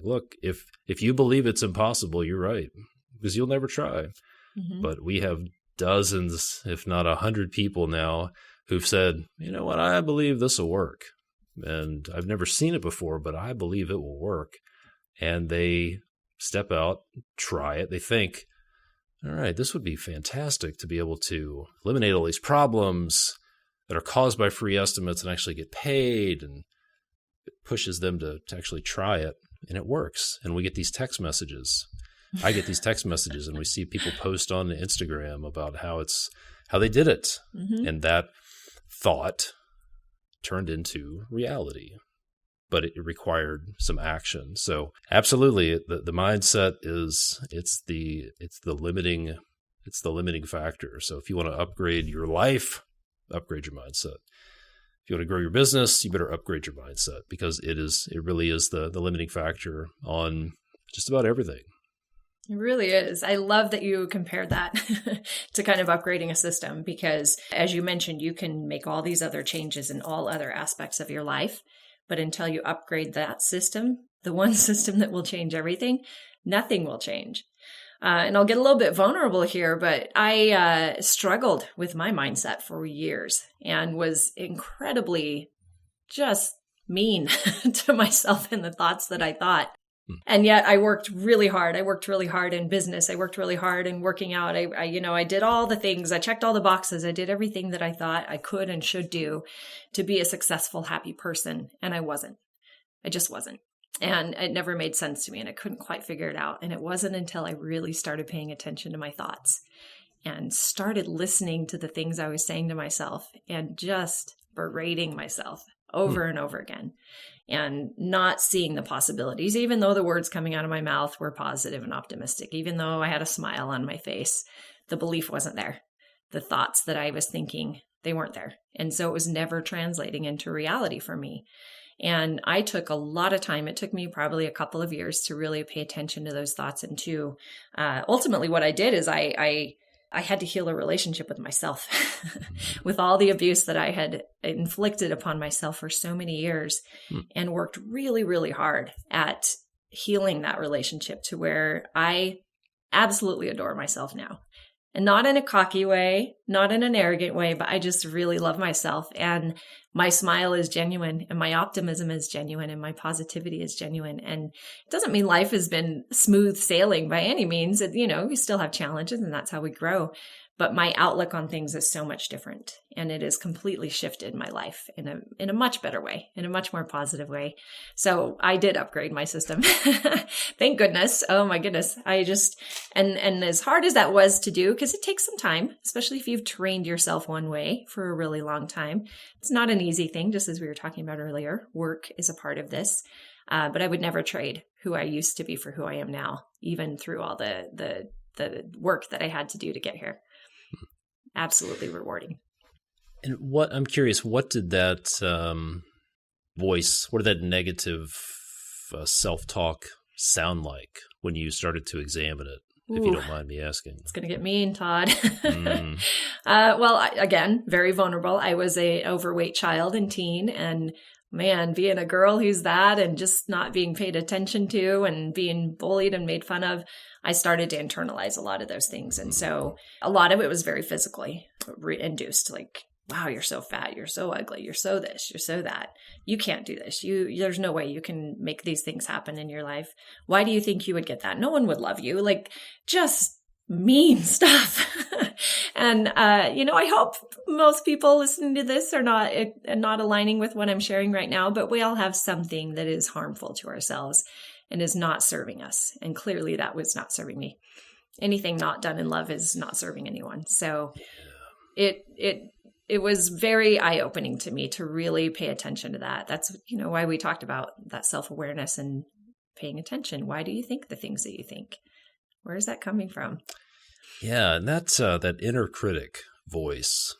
look, if you believe it's impossible, you're right, because you'll never try. Mm-hmm. But we have dozens, if not 100 people now who've said, you know what, I believe this will work. And I've never seen it before, but I believe it will work. And they step out, try it. They think, all right, this would be fantastic to be able to eliminate all these problems that are caused by free estimates and actually get paid. And it pushes them to actually try it. And it works. And we get these text messages. I get these text messages and we see people post on Instagram about how they did it. Mm-hmm. And that thought turned into reality, but it required some action. So absolutely, the mindset it's the limiting factor. So if you want to upgrade your life, upgrade your mindset. If you want to grow your business, you better upgrade your mindset, because it really is the limiting factor on just about everything. It really is. I love that you compared that to kind of upgrading a system, because as you mentioned, you can make all these other changes in all other aspects of your life, but until you upgrade that system, the one system that will change everything, nothing will change. And I'll get a little bit vulnerable here, but I struggled with my mindset for years and was incredibly just mean to myself in the thoughts that I thought. And yet I worked really hard. I worked really hard in business. I worked really hard in working out. I did all the things. I checked all the boxes. I did everything that I thought I could and should do to be a successful, happy person. And I wasn't. I just wasn't. And it never made sense to me, and I couldn't quite figure it out. And it wasn't until I really started paying attention to my thoughts and started listening to the things I was saying to myself and just berating myself over and over again, and not seeing the possibilities, even though the words coming out of my mouth were positive and optimistic, even though I had a smile on my face, the belief wasn't there. The thoughts that I was thinking, they weren't there. And so it was never translating into reality for me. And I took a lot of time. It took me probably a couple of years to really pay attention to those thoughts. And to ultimately what I did is I had to heal a relationship with myself with all the abuse that I had inflicted upon myself for so many years, and worked really, really hard at healing that relationship to where I absolutely adore myself now. And not in a cocky way, not in an arrogant way, but I just really love myself. And my smile is genuine, and my optimism is genuine, and my positivity is genuine. And it doesn't mean life has been smooth sailing by any means. We still have challenges, and that's how we grow. But my outlook on things is so much different, and it has completely shifted my life in a much better way, in a much more positive way. So I did upgrade my system. Thank goodness. Oh my goodness. And as hard as that was to do, because it takes some time, especially if you've trained yourself one way for a really long time. It's not an easy thing, just as we were talking about earlier. Work is a part of this. But I would never trade who I used to be for who I am now, even through all the work that I had to do to get here. Absolutely rewarding. And I'm curious, what did that what did that negative self-talk sound like when you started to examine it, if you don't mind me asking? It's going to get mean, Todd. Well, again, very vulnerable. I was an overweight child and teen, and man, being a girl who's that and just not being paid attention to and being bullied and made fun of, I started to internalize a lot of those things. And so a lot of it was very physically induced, like, wow, you're so fat, you're so ugly, you're so this, you're so that. You can't do this. There's no way you can make these things happen in your life. Why do you think you would get that? No one would love you. Like, just mean stuff. And, I hope most people listening to this are not aligning with what I'm sharing right now, but we all have something that is harmful to ourselves and is not serving us. And clearly that was not serving me. Anything not done in love is not serving anyone. So it was very eye-opening to me to really pay attention to that. That's, why we talked about that self-awareness and paying attention. Why do you think the things that you think? Where is that coming from? Yeah, and that's that inner critic voice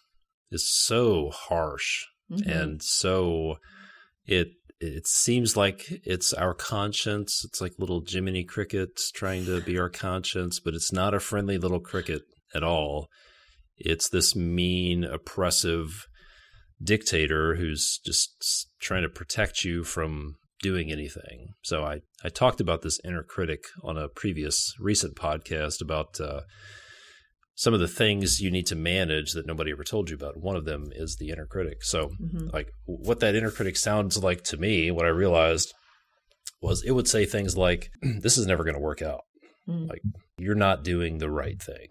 is so harsh, and so it seems like it's our conscience. It's like little Jiminy Crickets trying to be our conscience, but it's not a friendly little cricket at all. It's this mean, oppressive dictator who's just trying to protect you from doing anything. So I talked about this inner critic on a recent podcast about some of the things you need to manage that nobody ever told you about. One of them is the inner critic. So like what that inner critic sounds like to me, what I realized was it would say things like, this is never going to work out. Like, you're not doing the right thing.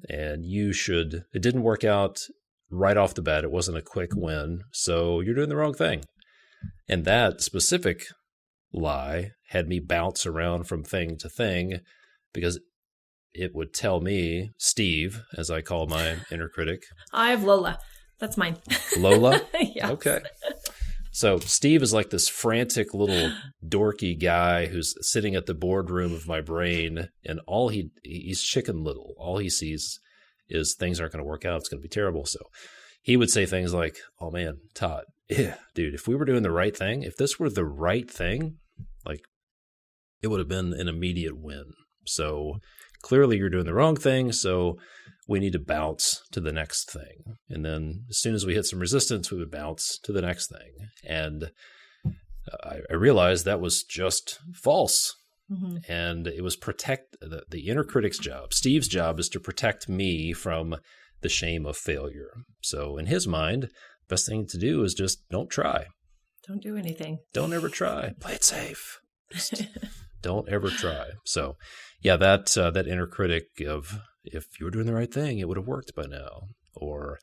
And it didn't work out right off the bat. It wasn't a quick win. So you're doing the wrong thing. And that specific lie had me bounce around from thing to thing because it would tell me, Steve, as I call my inner critic. I have Lola. That's mine. Lola? Yes. Okay. So Steve is like this frantic little dorky guy who's sitting at the boardroom of my brain, and he's chicken little. All he sees is things aren't going to work out. It's going to be terrible. So he would say things like, oh man, Todd, dude, if we were doing the right thing, if this were the right thing, like it would have been an immediate win. So clearly you're doing the wrong thing. So we need to bounce to the next thing. And then as soon as we hit some resistance, we would bounce to the next thing. And I realized that was just false. Mm-hmm. And it was the inner critic's job. Steve's job is to protect me from the shame of failure. So in his mind, the best thing to do is just don't try. Don't do anything. Don't ever try. Play it safe. Just don't ever try. So yeah, that inner critic of, if you were doing the right thing, it would have worked by now. Or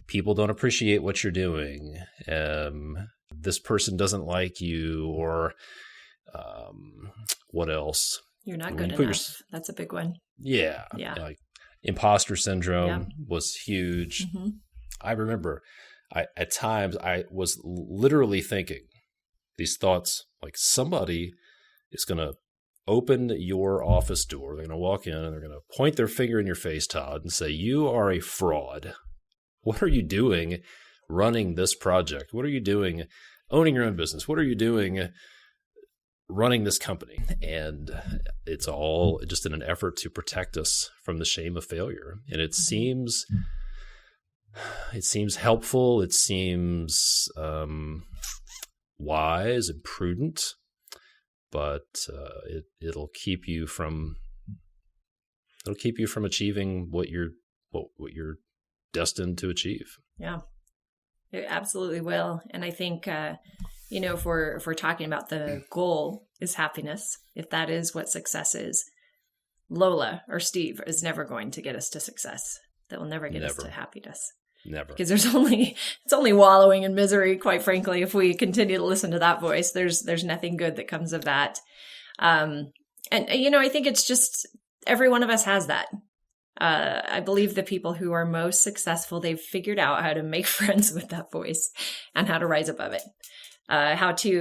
people don't appreciate what you're doing. This person doesn't like you. Or what else? You're not good enough. That's a big one. Yeah. Like imposter syndrome was huge. Mm-hmm. I remember at times I was literally thinking these thoughts, like somebody is going to open your office door. They're going to walk in and they're going to point their finger in your face, Todd, and say, you are a fraud. What are you doing running this project? What are you doing owning your own business? What are you doing running this company? And it's all just in an effort to protect us from the shame of failure. And it seems helpful. It seems wise and prudent. But it'll keep you from achieving what you're destined to achieve. Yeah, it absolutely will. And I think if we're talking about the goal is happiness, if that is what success is, Lola or Steve is never going to get us to success. That will never get us to happiness. Never. Because it's only wallowing in misery, quite frankly, if we continue to listen to that voice. There's nothing good that comes of that. And I think it's just every one of us has that. I believe the people who are most successful, they've figured out how to make friends with that voice and how to rise above it.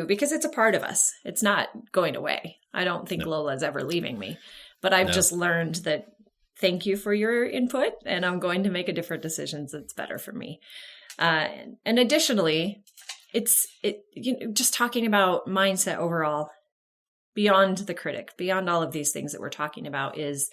Because it's a part of us. It's not going away. I don't think Lola's ever leaving me, but I've just learned that. Thank you for your input, and I'm going to make a different decision that's better for me. And additionally, just talking about mindset overall, beyond the critic, beyond all of these things that we're talking about, is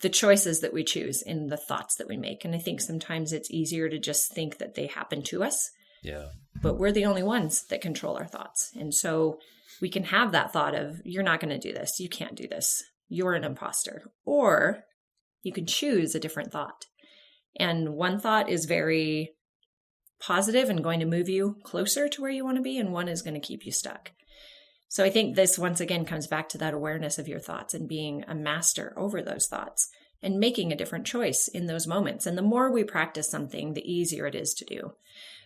the choices that we choose in the thoughts that we make. And I think sometimes it's easier to just think that they happen to us. Yeah. But we're the only ones that control our thoughts. And so we can have that thought of, you're not going to do this. You can't do this. You're an imposter. Or you can choose a different thought. And one thought is very positive and going to move you closer to where you want to be, and one is going to keep you stuck. So I think this once again comes back to that awareness of your thoughts and being a master over those thoughts and making a different choice in those moments. And the more we practice something, the easier it is to do.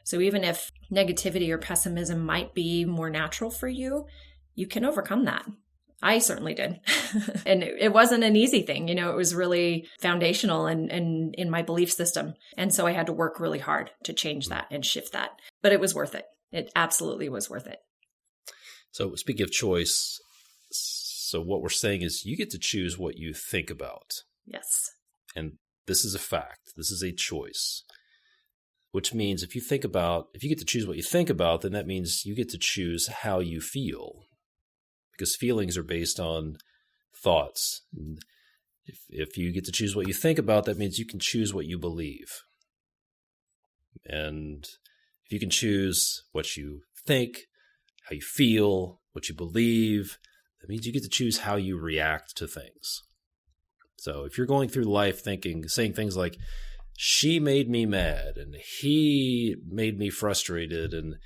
So even if negativity or pessimism might be more natural for you, you can overcome that. I certainly did. And it wasn't an easy thing. It was really foundational and in my belief system. And so I had to work really hard to change that and shift that. But it was worth it. It absolutely was worth it. So speaking of choice, so what we're saying is you get to choose what you think about. Yes. And this is a fact. This is a choice. Which means if you get to choose what you think about, then that means you get to choose how you feel. Because feelings are based on thoughts. And if you get to choose what you think about, that means you can choose what you believe. And if you can choose what you think, how you feel, what you believe, that means you get to choose how you react to things. So if you're going through life saying things like, she made me mad and he made me frustrated, and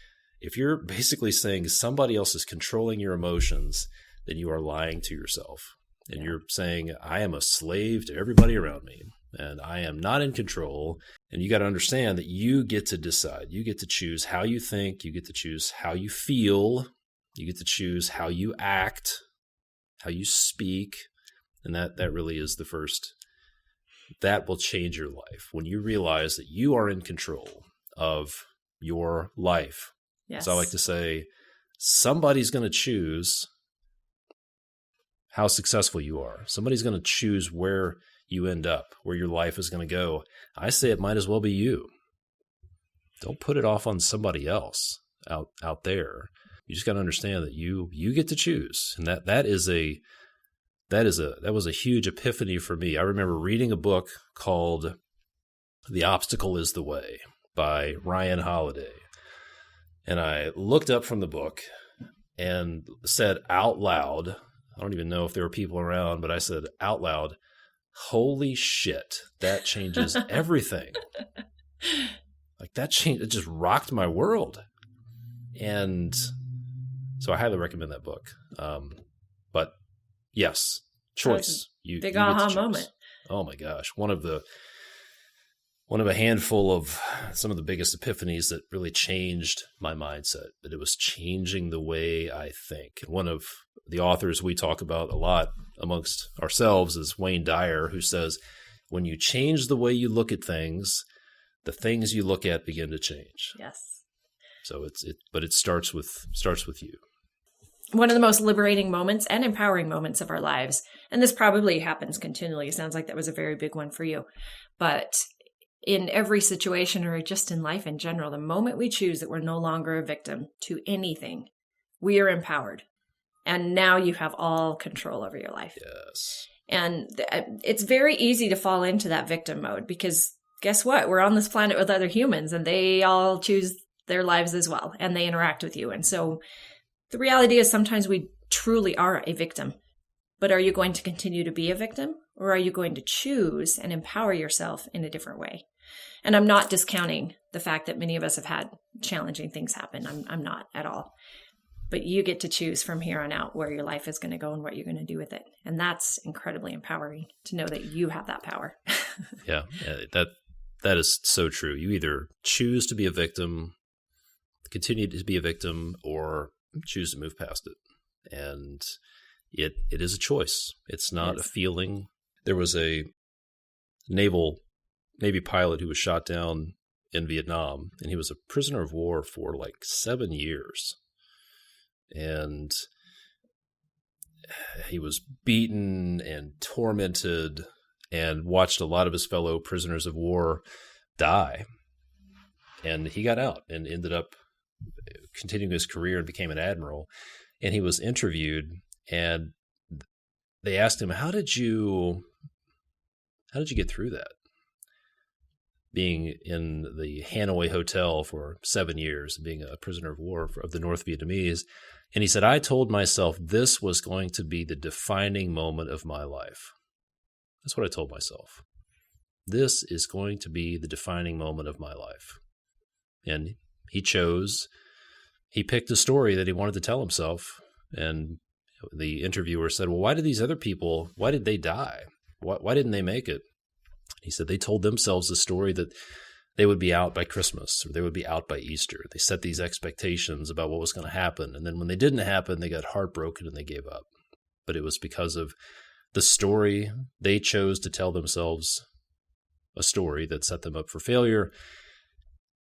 if you're basically saying somebody else is controlling your emotions, then you are lying to yourself. And you're saying, I am a slave to everybody around me, and I am not in control. And you got to understand that you get to decide. You get to choose how you think. You get to choose how you feel. You get to choose how you act, how you speak. And that really is the first. That will change your life when you realize that you are in control of your life. Yes. So I like to say, somebody's going to choose how successful you are. Somebody's going to choose where you end up, where your life is going to go. I say it might as well be you. Don't put it off on somebody else out there. You just got to understand that you get to choose, and that was a huge epiphany for me. I remember reading a book called "The Obstacle Is the Way" by Ryan Holiday, and I looked up from the book and said out loud, I don't even know if there were people around, but I said out loud, "Holy shit, that changes everything." Like that changed, it just rocked my world. And so I highly recommend that book. But yes, choice. Big aha moment. Oh my gosh. One of a handful of some of the biggest epiphanies that really changed my mindset, that it was changing the way I think. And one of the authors we talk about a lot amongst ourselves is Wayne Dyer, who says, when you change the way you look at things, the things you look at begin to change. Yes. So it starts with you. One of the most liberating moments and empowering moments of our lives, and this probably happens continually. It sounds like that was a very big one for you. But in every situation, or just in life in general, the moment we choose that we're no longer a victim to anything, we are empowered. And now you have all control over your life. Yes. And it's very easy to fall into that victim mode because guess what? We're on this planet with other humans and they all choose their lives as well. And they interact with you. And so the reality is sometimes we truly are a victim. But are you going to continue to be a victim? Or are you going to choose and empower yourself in a different way? And I'm not discounting the fact that many of us have had challenging things happen. I'm not at all. But you get to choose from here on out where your life is going to go and what you're going to do with it. And that's incredibly empowering to know that you have that power. Yeah, that is so true. You either choose to be a victim, continue to be a victim, or choose to move past it. And it is a choice. It's not a feeling. There was a Navy pilot who was shot down in Vietnam, and he was a prisoner of war for like 7 years. And he was beaten and tormented and watched a lot of his fellow prisoners of war die. And he got out and ended up continuing his career and became an admiral. And he was interviewed, and they asked him, how did you get through that? Being in the Hanoi Hotel for 7 years, being a prisoner of war of the North Vietnamese. And he said, I told myself this was going to be the defining moment of my life. That's what I told myself. This is going to be the defining moment of my life. And he picked a story that he wanted to tell himself. And the interviewer said, well, why did they die? Why didn't they make it? He said they told themselves the story that they would be out by Christmas or they would be out by Easter. They set these expectations about what was going to happen. And then when they didn't happen, they got heartbroken and they gave up. But it was because of the story. They chose to tell themselves a story that set them up for failure.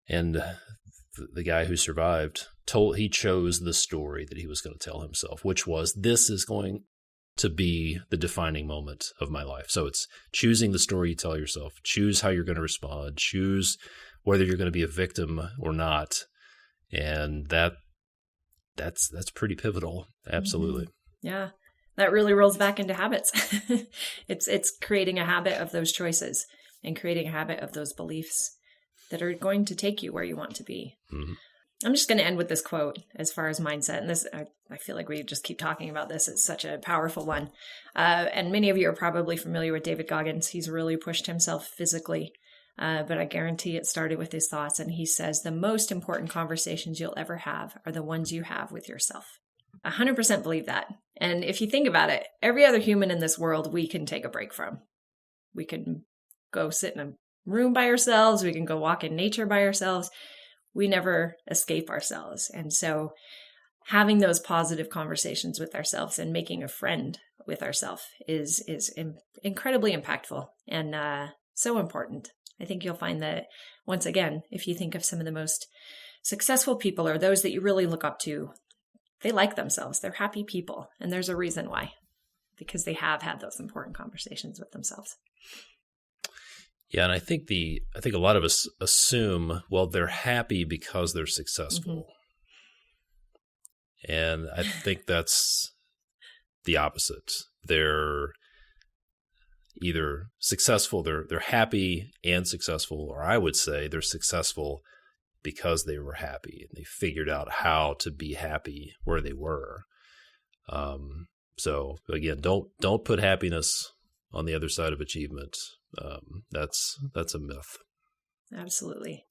And the guy who survived he chose the story that he was going to tell himself, which was, this is going to be the defining moment of my life. So it's choosing the story you tell yourself, choose how you're going to respond, choose whether you're going to be a victim or not. And that's pretty pivotal. Absolutely. Mm-hmm. Yeah. That really rolls back into habits. It's creating a habit of those choices and creating a habit of those beliefs that are going to take you where you want to be. Mm-hmm. I'm just going to end with this quote as far as mindset. And this, I feel like we just keep talking about this. It's such a powerful one. And many of you are probably familiar with David Goggins. He's really pushed himself physically, but I guarantee it started with his thoughts. And he says, the most important conversations you'll ever have are the ones you have with yourself. 100% believe that. And if you think about it, every other human in this world, we can take a break from. We can go sit in a room by ourselves. We can go walk in nature by ourselves. We never escape ourselves. And so having those positive conversations with ourselves and making a friend with ourselves is incredibly impactful and so important. I think you'll find that, once again, if you think of some of the most successful people or those that you really look up to, they like themselves. They're happy people. And there's a reason why, because they have had those important conversations with themselves. Yeah, and I think a lot of us assume, well, they're happy because they're successful. Mm-hmm. And I think that's the opposite. They're either successful, they're happy and successful, or I would say they're successful because they were happy and they figured out how to be happy where they were. So again, don't put happiness on the other side of achievement. That's a myth. Absolutely.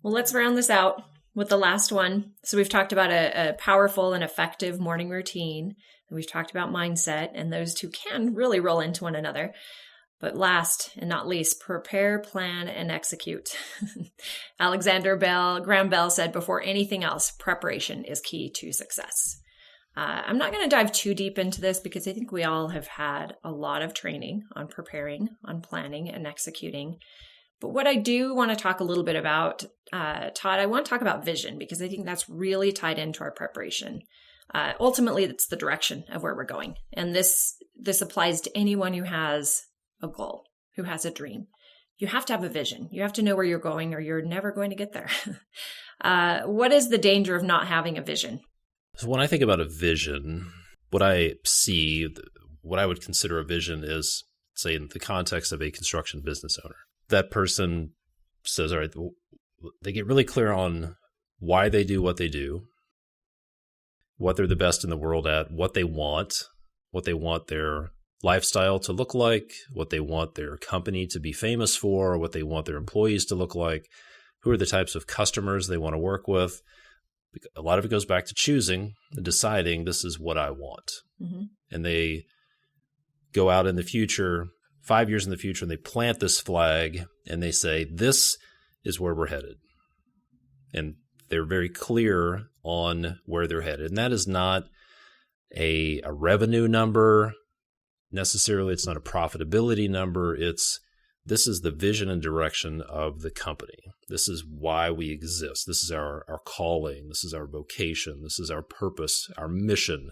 Well, let's round this out with the last one. So we've talked about a powerful and effective morning routine. And we've talked about mindset, and those two can really roll into one another. But last and not least, prepare, plan, and execute. Graham Bell said, before anything else, preparation is key to success. I'm not going to dive too deep into this because I think we all have had a lot of training on preparing, on planning, and executing. But what I do want to talk a little bit about, Todd, I want to talk about vision because I think that's really tied into our preparation. Ultimately, it's the direction of where we're going. And this applies to anyone who has a goal, who has a dream. You have to have a vision. You have to know where you're going or you're never going to get there. What is the danger of not having a vision? So when I think about a vision, what I see, what I would consider a vision is, say, in the context of a construction business owner. That person says, all right, they get really clear on why they do what they do, what they're the best in the world at, what they want their lifestyle to look like, what they want their company to be famous for, what they want their employees to look like, who are the types of customers they want to work with. A lot of it goes back to choosing and deciding this is what I want. Mm-hmm. And they go out in the future, 5 years in the future, and they plant this flag and they say, this is where we're headed. And they're very clear on where they're headed. And that is not a revenue number necessarily. It's not a profitability number. This is the vision and direction of the company. This is why we exist. This is our calling. This is our vocation. This is our purpose, our mission,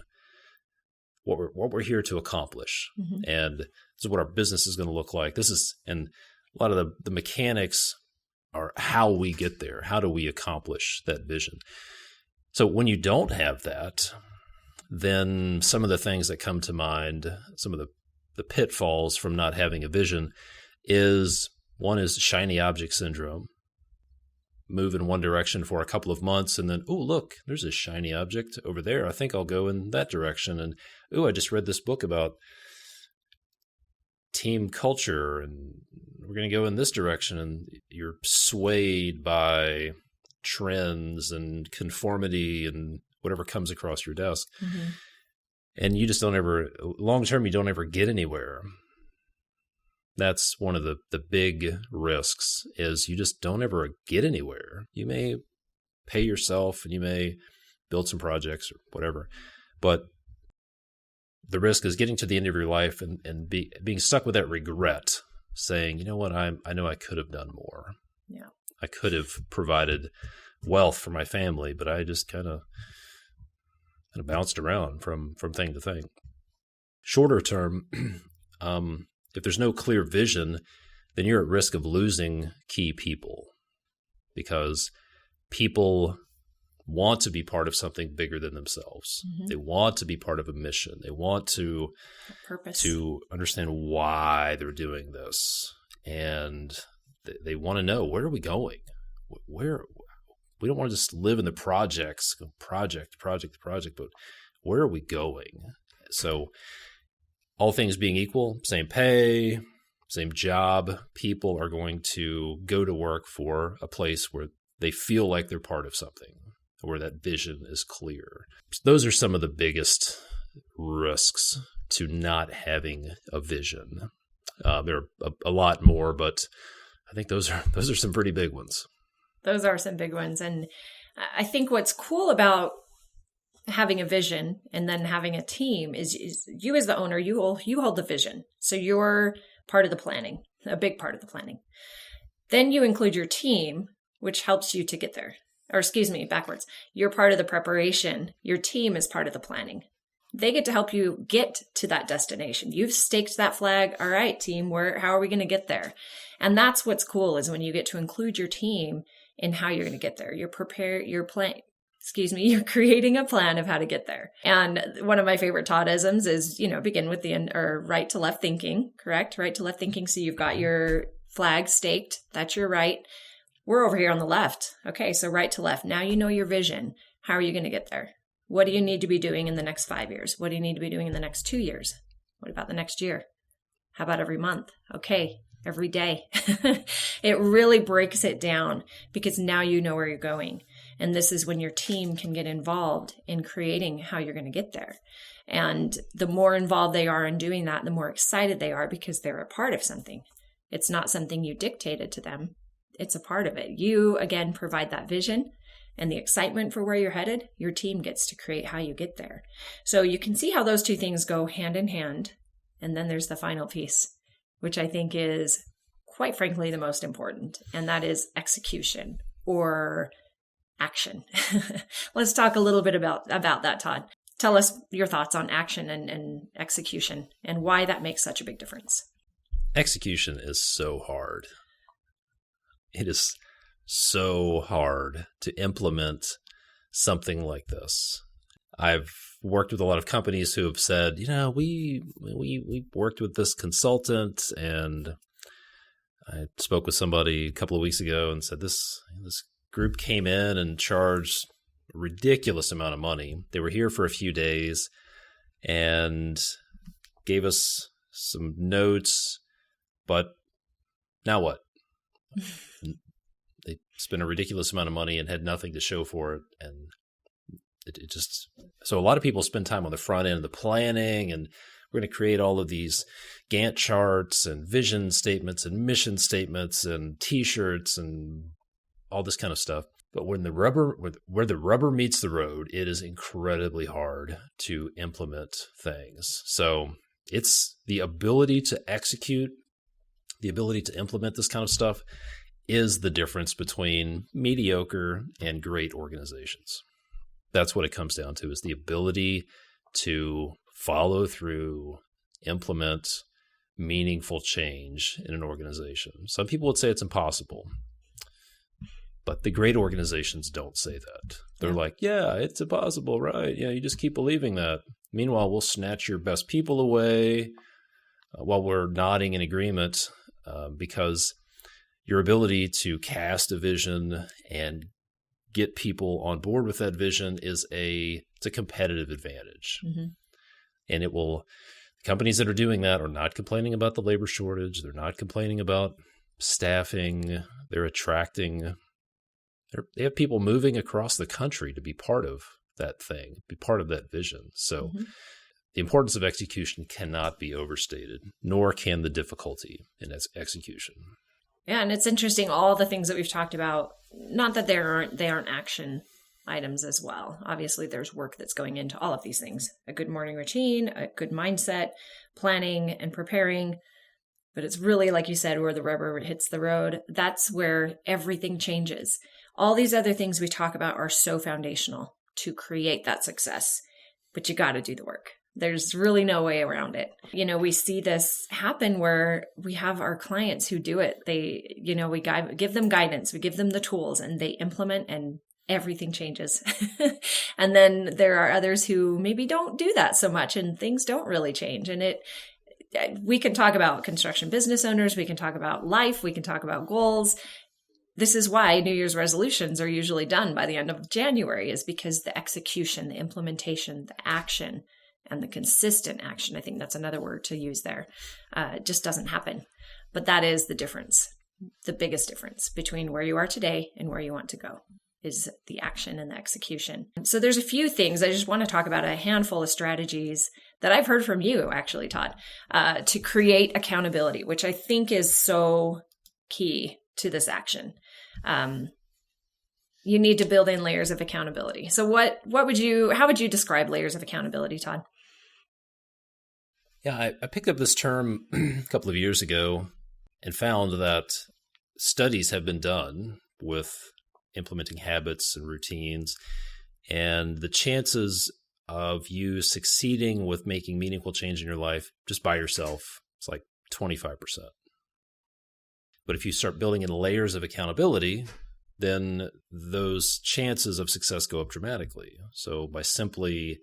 what we're here to accomplish. Mm-hmm. And this is what our business is going to look like. And a lot of the mechanics are how we get there. How do we accomplish that vision? So when you don't have that, then some of the things that come to mind, some of the pitfalls from not having a vision one is shiny object syndrome. Move in one direction for a couple of months and then, oh, look, there's a shiny object over there. I think I'll go in that direction. And, oh, I just read this book about team culture and we're going to go in this direction. And you're swayed by trends and conformity and whatever comes across your desk. Mm-hmm. And you just long term, you don't ever get anywhere. That's one of the big risks is you just don't ever get anywhere. You may pay yourself and you may build some projects or whatever, but the risk is getting to the end of your life and being stuck with that regret, saying, you know what, I know I could have done more. Yeah, I could have provided wealth for my family, but I just kind of bounced around from thing to thing. Shorter term, if there's no clear vision, then you're at risk of losing key people because people want to be part of something bigger than themselves. Mm-hmm. They want to be part of a mission. They want to understand why they're doing this. And they want to know, where are we going? We don't want to just live in the project, but where are we going? So all things being equal, same pay, same job, people are going to go to work for a place where they feel like they're part of something, where that vision is clear. So those are some of the biggest risks to not having a vision. There are a lot more, but I think those are some pretty big ones. Those are some big ones. And I think what's cool about having a vision and then having a team is you as the owner, you hold the vision. So you're part of the planning, a big part of the planning. Then you include your team, which helps you to get there. Or excuse me, backwards. You're part of the preparation. Your team is part of the planning. They get to help you get to that destination. You've staked that flag. All right, team, how are we going to get there? And that's what's cool is when you get to include your team in how you're going to get there. You're creating a plan of how to get there. And one of my favorite Toddisms is, begin with right to left thinking, correct? Right to left thinking. So you've got your flag staked. That's your right. We're over here on the left. Okay, so right to left. Now you know your vision. How are you going to get there? What do you need to be doing in the next 5 years? What do you need to be doing in the next 2 years? What about the next year? How about every month? Okay, every day. It really breaks it down because now you know where you're going. And this is when your team can get involved in creating how you're going to get there. And the more involved they are in doing that, the more excited they are because they're a part of something. It's not something you dictated to them. It's a part of it. You, again, provide that vision and the excitement for where you're headed. Your team gets to create how you get there. So you can see how those two things go hand in hand. And then there's the final piece, which I think is, quite frankly, the most important. And that is execution or action. Let's talk a little bit about that, Todd. Tell us your thoughts on action and execution and why that makes such a big difference. Execution is so hard. It is so hard to implement something like this. I've worked with a lot of companies who have said, we worked with this consultant, and I spoke with somebody a couple of weeks ago and said this group came in and charged a ridiculous amount of money. They were here for a few days and gave us some notes, but now what? They spent a ridiculous amount of money and had nothing to show for it. And so a lot of people spend time on the front end of the planning, and we're going to create all of these Gantt charts and vision statements and mission statements and t-shirts and all this kind of stuff. But where the rubber meets the road, it is incredibly hard to implement things. So it's the ability to execute, the ability to implement this kind of stuff is the difference between mediocre and great organizations. That's what it comes down to, is the ability to follow through, implement meaningful change in an organization. Some people would say it's impossible, but the great organizations don't say that. They're like, yeah, it's impossible, right? Yeah, you just keep believing that. Meanwhile, we'll snatch your best people away while we're nodding in agreement because your ability to cast a vision and get people on board with that vision it's a competitive advantage. Mm-hmm. And companies that are doing that are not complaining about the labor shortage. They're not complaining about staffing. They're attracting, they have people moving across the country to be part of that thing, be part of that vision. So the importance of execution cannot be overstated, nor can the difficulty in its execution. Yeah, and it's interesting, all the things that we've talked about, not that they aren't action items as well. Obviously, there's work that's going into all of these things. A good morning routine, a good mindset, planning and preparing. But it's really, like you said, where the rubber hits the road. That's where everything changes. All these other things we talk about are so foundational to create that success. But you got to do the work. There's really no way around it. We see this happen where we have our clients who do it. We give them guidance, we give them the tools, and they implement, and everything changes. And then there are others who maybe don't do that so much, and things don't really change. And we can talk about construction business owners, we can talk about life, we can talk about goals. This is why New Year's resolutions are usually done by the end of January, is because the execution, the implementation, the action, and the consistent action, I think that's another word to use there, just doesn't happen. But that is the difference. The biggest difference between where you are today and where you want to go is the action and the execution. So there's a few things. I just want to talk about a handful of strategies that I've heard from you, actually, Todd, to create accountability, which I think is so key to this action. you need to build in layers of accountability. So how would you describe layers of accountability, Todd? Yeah, I picked up this term a couple of years ago and found that studies have been done with implementing habits and routines, and the chances of you succeeding with making meaningful change in your life just by yourself, it's like 25%. But if you start building in layers of accountability, then those chances of success go up dramatically. So by simply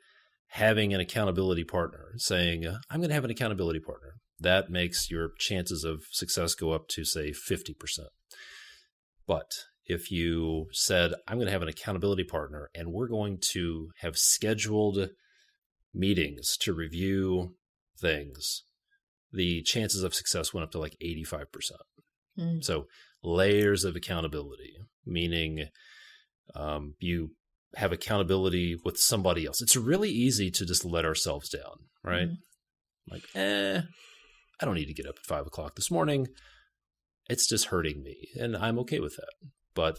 having an accountability partner, saying, I'm going to have an accountability partner, that makes your chances of success go up to, say, 50%. But if you said, I'm going to have an accountability partner and we're going to have scheduled meetings to review things, the chances of success went up to like 85%. So layers of accountability, meaning you have accountability with somebody else. It's really easy to just let ourselves down, right? Like, I don't need to get up at 5 o'clock this morning. It's just hurting me, and I'm okay with that. But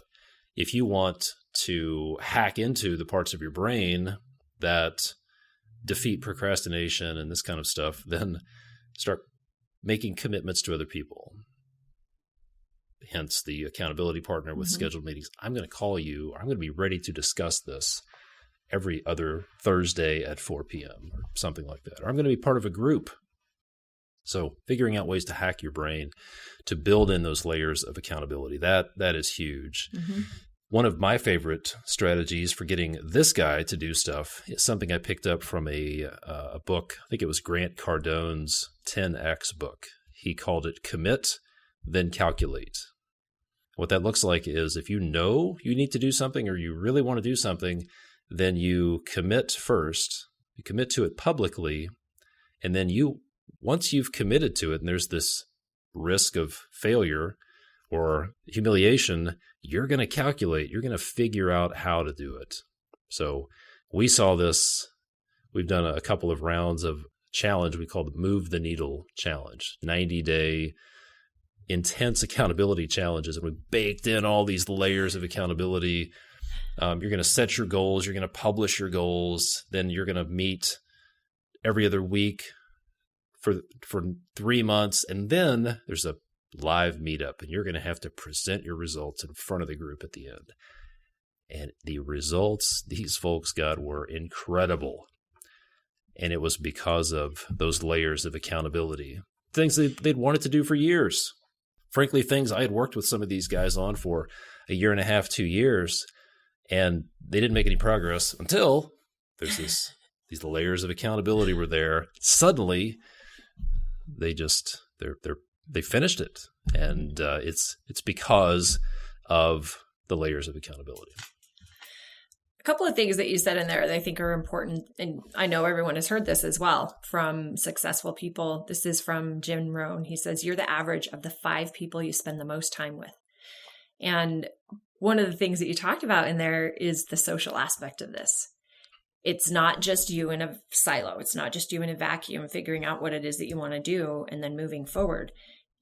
if you want to hack into the parts of your brain that defeat procrastination and this kind of stuff, then start making commitments to other people. Hence the accountability partner with scheduled meetings. I'm going to call you, or I'm going to be ready to discuss this every other Thursday at 4 p.m. or something like that. Or I'm going to be part of a group. So figuring out ways to hack your brain to build in those layers of accountability, that is huge. One of my favorite strategies for getting this guy to do stuff is something I picked up from a book. I think it was Grant Cardone's 10X book. He called it Commit, Then Calculate. What that looks like is if you know you need to do something or you really want to do something, then you commit first. You commit to it publicly, and then once you've committed to it and there's this risk of failure or humiliation, you're going to calculate, you're going to figure out how to do it. So we saw this, we've done a couple of rounds of challenge we called the Move the Needle Challenge, 90-day intense accountability challenges. And we baked in all these layers of accountability. You're going to set your goals, you're going to publish your goals, then you're going to meet every other week for 3 months, and then there's a live meetup, and you're going to have to present your results in front of the group at the end. And the results these folks got were incredible. And it was because of those layers of accountability. Things they'd wanted to do for years. Frankly, things I had worked with some of these guys on for a year and a half, 2 years, and they didn't make any progress until there's these layers of accountability were there. Suddenly, they finished it, and it's because of the layers of accountability. A couple of things that you said in there that I think are important, and I know everyone has heard this as well from successful people. This is from Jim Rohn. He says, you're the average of the 5 people you spend the most time with. And one of the things that you talked about in there is the social aspect of this. It's not just you in a silo. It's not just you in a vacuum figuring out what it is that you want to do and then moving forward.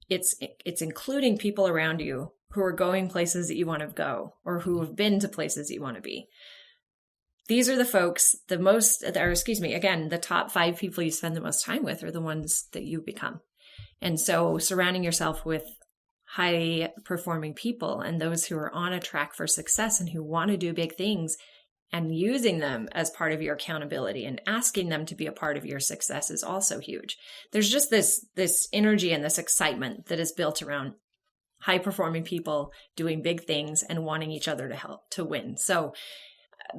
It's including people around you who are going places that you want to go or who have been to places that you want to be. These are the folks, the top 5 people you spend the most time with are the ones that you become. And so surrounding yourself with high performing people and those who are on a track for success and who want to do big things, and using them as part of your accountability and asking them to be a part of your success is also huge. There's just this energy and this excitement that is built around high performing people doing big things and wanting each other to help to win. So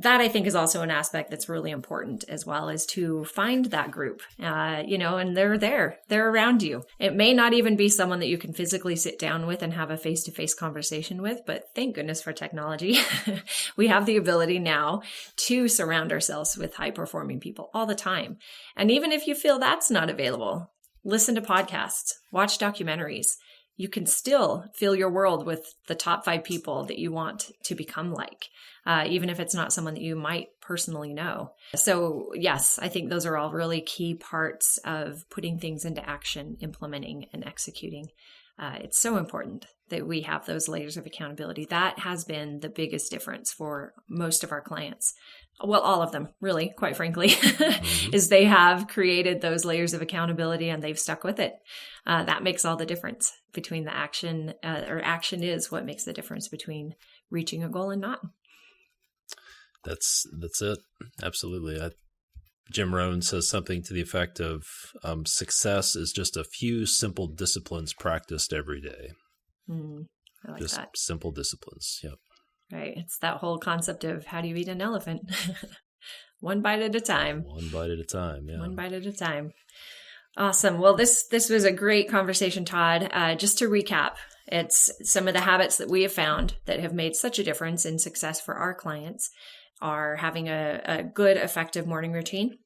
that I think is also an aspect that's really important, as well as to find that group, and they're there, they're around you. It may not even be someone that you can physically sit down with and have a face-to-face conversation with, but thank goodness for technology. We have the ability now to surround ourselves with high-performing people all the time. And even if you feel that's not available, listen to podcasts, watch documentaries. You can still fill your world with the top 5 people that you want to become like, even if it's not someone that you might personally know. So yes, I think those are all really key parts of putting things into action, implementing and executing. It's so important that we have those layers of accountability. That has been the biggest difference for most of our clients. Well, all of them, really, quite frankly, is they have created those layers of accountability and they've stuck with it. That makes all the difference between the action, or action is what makes the difference between reaching a goal and not. That's it. Absolutely. Jim Rohn says something to the effect of success is just a few simple disciplines practiced every day. I like just that. Simple disciplines. Yep. Right. It's that whole concept of how do you eat an elephant? One bite at a time. One bite at a time. Yeah. One bite at a time. Awesome. Well, this was a great conversation, Todd. Just to recap, it's some of the habits that we have found that have made such a difference in success for our clients are having a good, effective morning routine,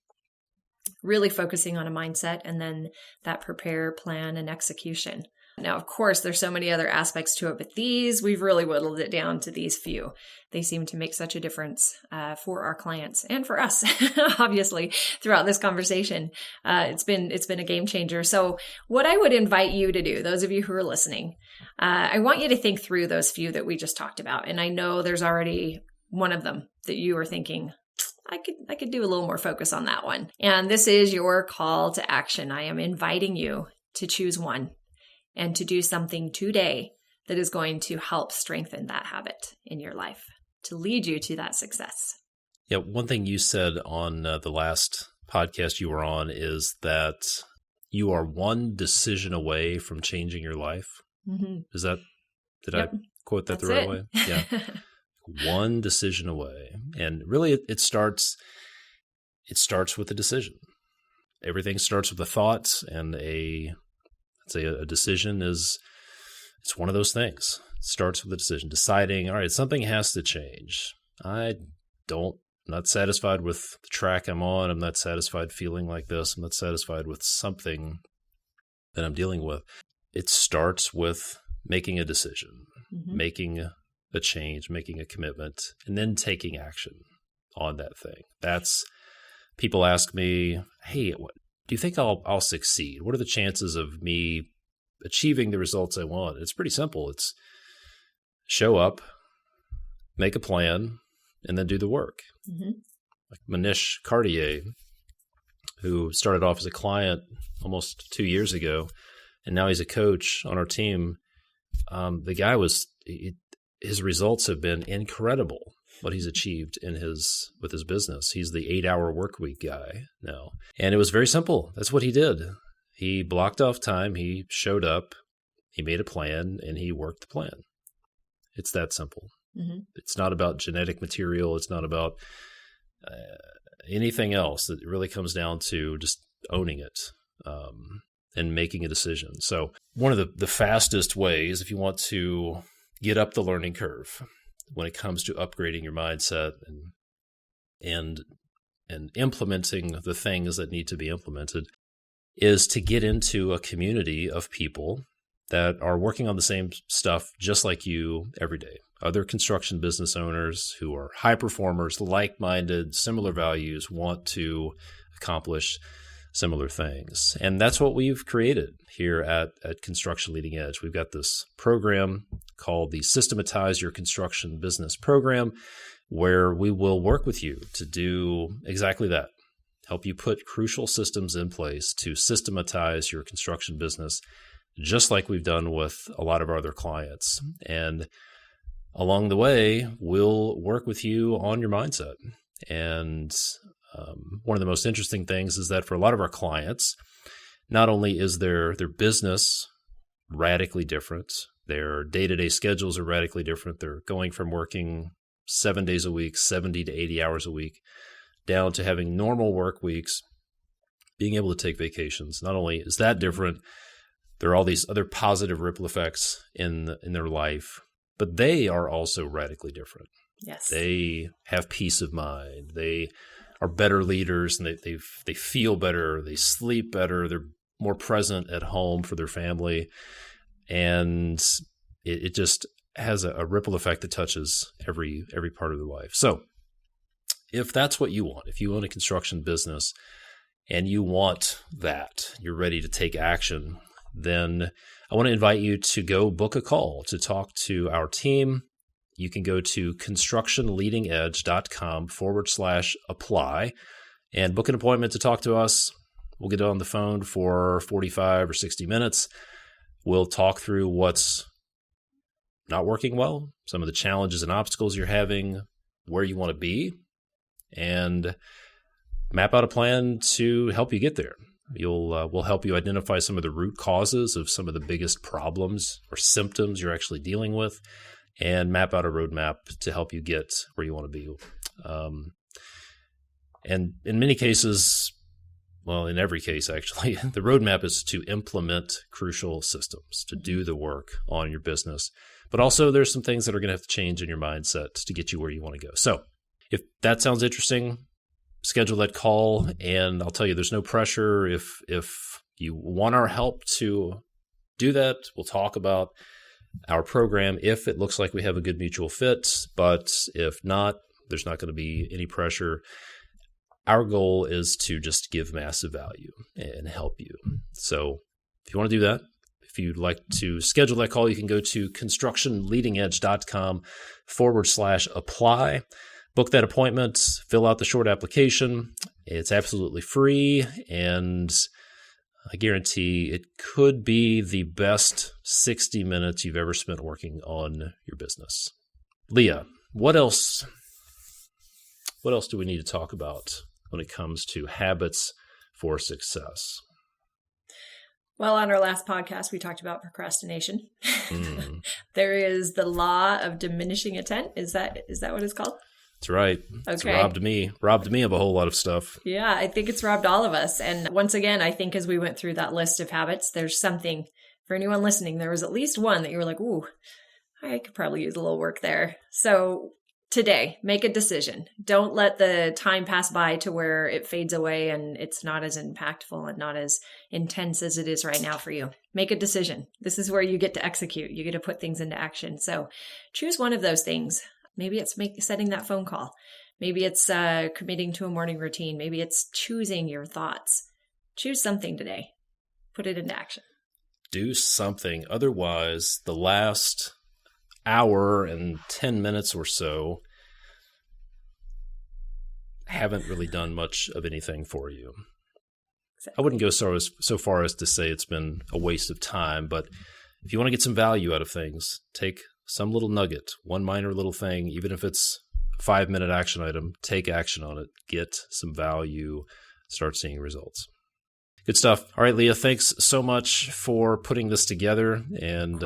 really focusing on a mindset, and then that prepare, plan, and execution. Now, of course, there's so many other aspects to it, but we've really whittled it down to these few. They seem to make such a difference for our clients and for us, obviously, throughout this conversation. It's been a game changer. So what I would invite you to do, those of you who are listening, I want you to think through those few that we just talked about. And I know there's already one of them that you are thinking, I could do a little more focus on that one. And this is your call to action. I am inviting you to choose one and to do something today that is going to help strengthen that habit in your life to lead you to that success. Yeah, one thing you said on the last podcast you were on is that you are one decision away from changing your life. Is that, did I quote that the right way? Yeah. One decision away. And really it starts with a decision. Everything starts with a thought, and a decision it's one of those things. It starts with a decision, deciding, all right, something has to change. I'm not satisfied with the track I'm on. I'm not satisfied feeling like this. I'm not satisfied with something that I'm dealing with. It starts with making a decision, making a change, making a commitment, and then taking action on that thing. People ask me, hey, do you think I'll succeed? What are the chances of me achieving the results I want? It's pretty simple. It's show up, make a plan, and then do the work. Like Manish Cartier, who started off as a client almost 2 years ago, and now he's a coach on our team. The guy his results have been incredible. What he's achieved with his business. He's the 8-hour work week guy now. And it was very simple. That's what he did. He blocked off time. He showed up. He made a plan, and he worked the plan. It's that simple. It's not about genetic material. It's not about anything else. It really comes down to just owning it and making a decision. So one of the fastest ways, if you want to get up the learning curve when it comes to upgrading your mindset and implementing the things that need to be implemented, is to get into a community of people that are working on the same stuff just like you every day. Other construction business owners who are high performers, like-minded, similar values, want to accomplish similar things. And that's what we've created here at Construction Leading Edge. We've got this program called the Systematize Your Construction Business Program, where we will work with you to do exactly that. Help you put crucial systems in place to systematize your construction business, just like we've done with a lot of our other clients. And along the way, we'll work with you on your mindset. And one of the most interesting things is that for a lot of our clients, not only is their business radically different, their day-to-day schedules are radically different. They're going from working 7 days a week, 70 to 80 hours a week, down to having normal work weeks, being able to take vacations. Not only is that different, there are all these other positive ripple effects in their life, but they are also radically different. Yes. They have peace of mind. They are better leaders, and they feel better. They sleep better. They're more present at home for their family. And it just has a ripple effect that touches every part of their life. So if that's what you want, if you own a construction business and you want that, you're ready to take action, then I want to invite you to go book a call to talk to our team. You can go to constructionleadingedge.com/apply and book an appointment to talk to us. We'll get on the phone for 45 or 60 minutes. We'll talk through what's not working well, some of the challenges and obstacles you're having, where you want to be, and map out a plan to help you get there. We'll help you identify some of the root causes of some of the biggest problems or symptoms you're actually dealing with, and map out a roadmap to help you get where you want to be. And in many cases, well, in every case, actually, the roadmap is to implement crucial systems, to do the work on your business. But also there's some things that are going to have to change in your mindset to get you where you want to go. So if that sounds interesting, schedule that call. And I'll tell you, there's no pressure. If you want our help to do that, we'll talk about our program if it looks like we have a good mutual fit. But if not, there's not going to be any pressure. Our goal is to just give massive value and help you. So if you want to do that, if you'd like to schedule that call, you can go to constructionleadingedge.com/apply. Book that appointment, fill out the short application. It's absolutely free, and I guarantee it could be the best 60 minutes you've ever spent working on your business. Leyah, what else do we need to talk about when it comes to habits for success? Well, on our last podcast, we talked about procrastination. There is the law of diminishing intent. Is that what it's called? That's right. Okay. It's robbed me of a whole lot of stuff. Yeah, I think it's robbed all of us. And once again, I think as we went through that list of habits, there's something for anyone listening. There was at least one that you were like, ooh, I could probably use a little work there. So today, make a decision. Don't let the time pass by to where it fades away and it's not as impactful and not as intense as it is right now for you. Make a decision. This is where you get to execute. You get to put things into action. So choose one of those things. Maybe it's setting that phone call. Maybe it's committing to a morning routine. Maybe it's choosing your thoughts. Choose something today. Put it into action. Do something. Otherwise, the last hour and 10 minutes or so haven't really done much of anything for you. Exactly. I wouldn't go so far as to say it's been a waste of time, but if you want to get some value out of things, take some little nugget, one minor little thing, even if it's a 5-minute action item, take action on it, get some value, start seeing results. Good stuff. All right, Leyah, thanks so much for putting this together, and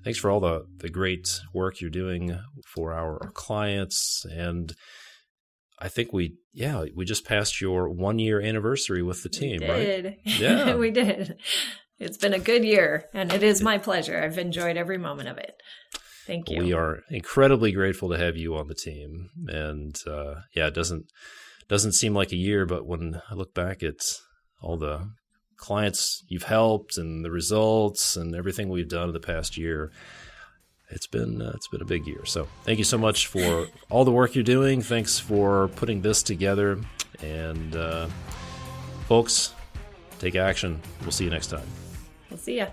thanks for all the great work you're doing for our clients. And I think we just passed your 1-year anniversary with the team, right? Yeah, we did. It's been a good year, and it is my pleasure. I've enjoyed every moment of it. Thank you. We are incredibly grateful to have you on the team. And it doesn't seem like a year, but when I look back at all the clients you've helped and the results and everything we've done in the past year, it's been a big year. So thank you so much for all the work you're doing. Thanks for putting this together. And folks, take action. We'll see you next time. We'll see ya.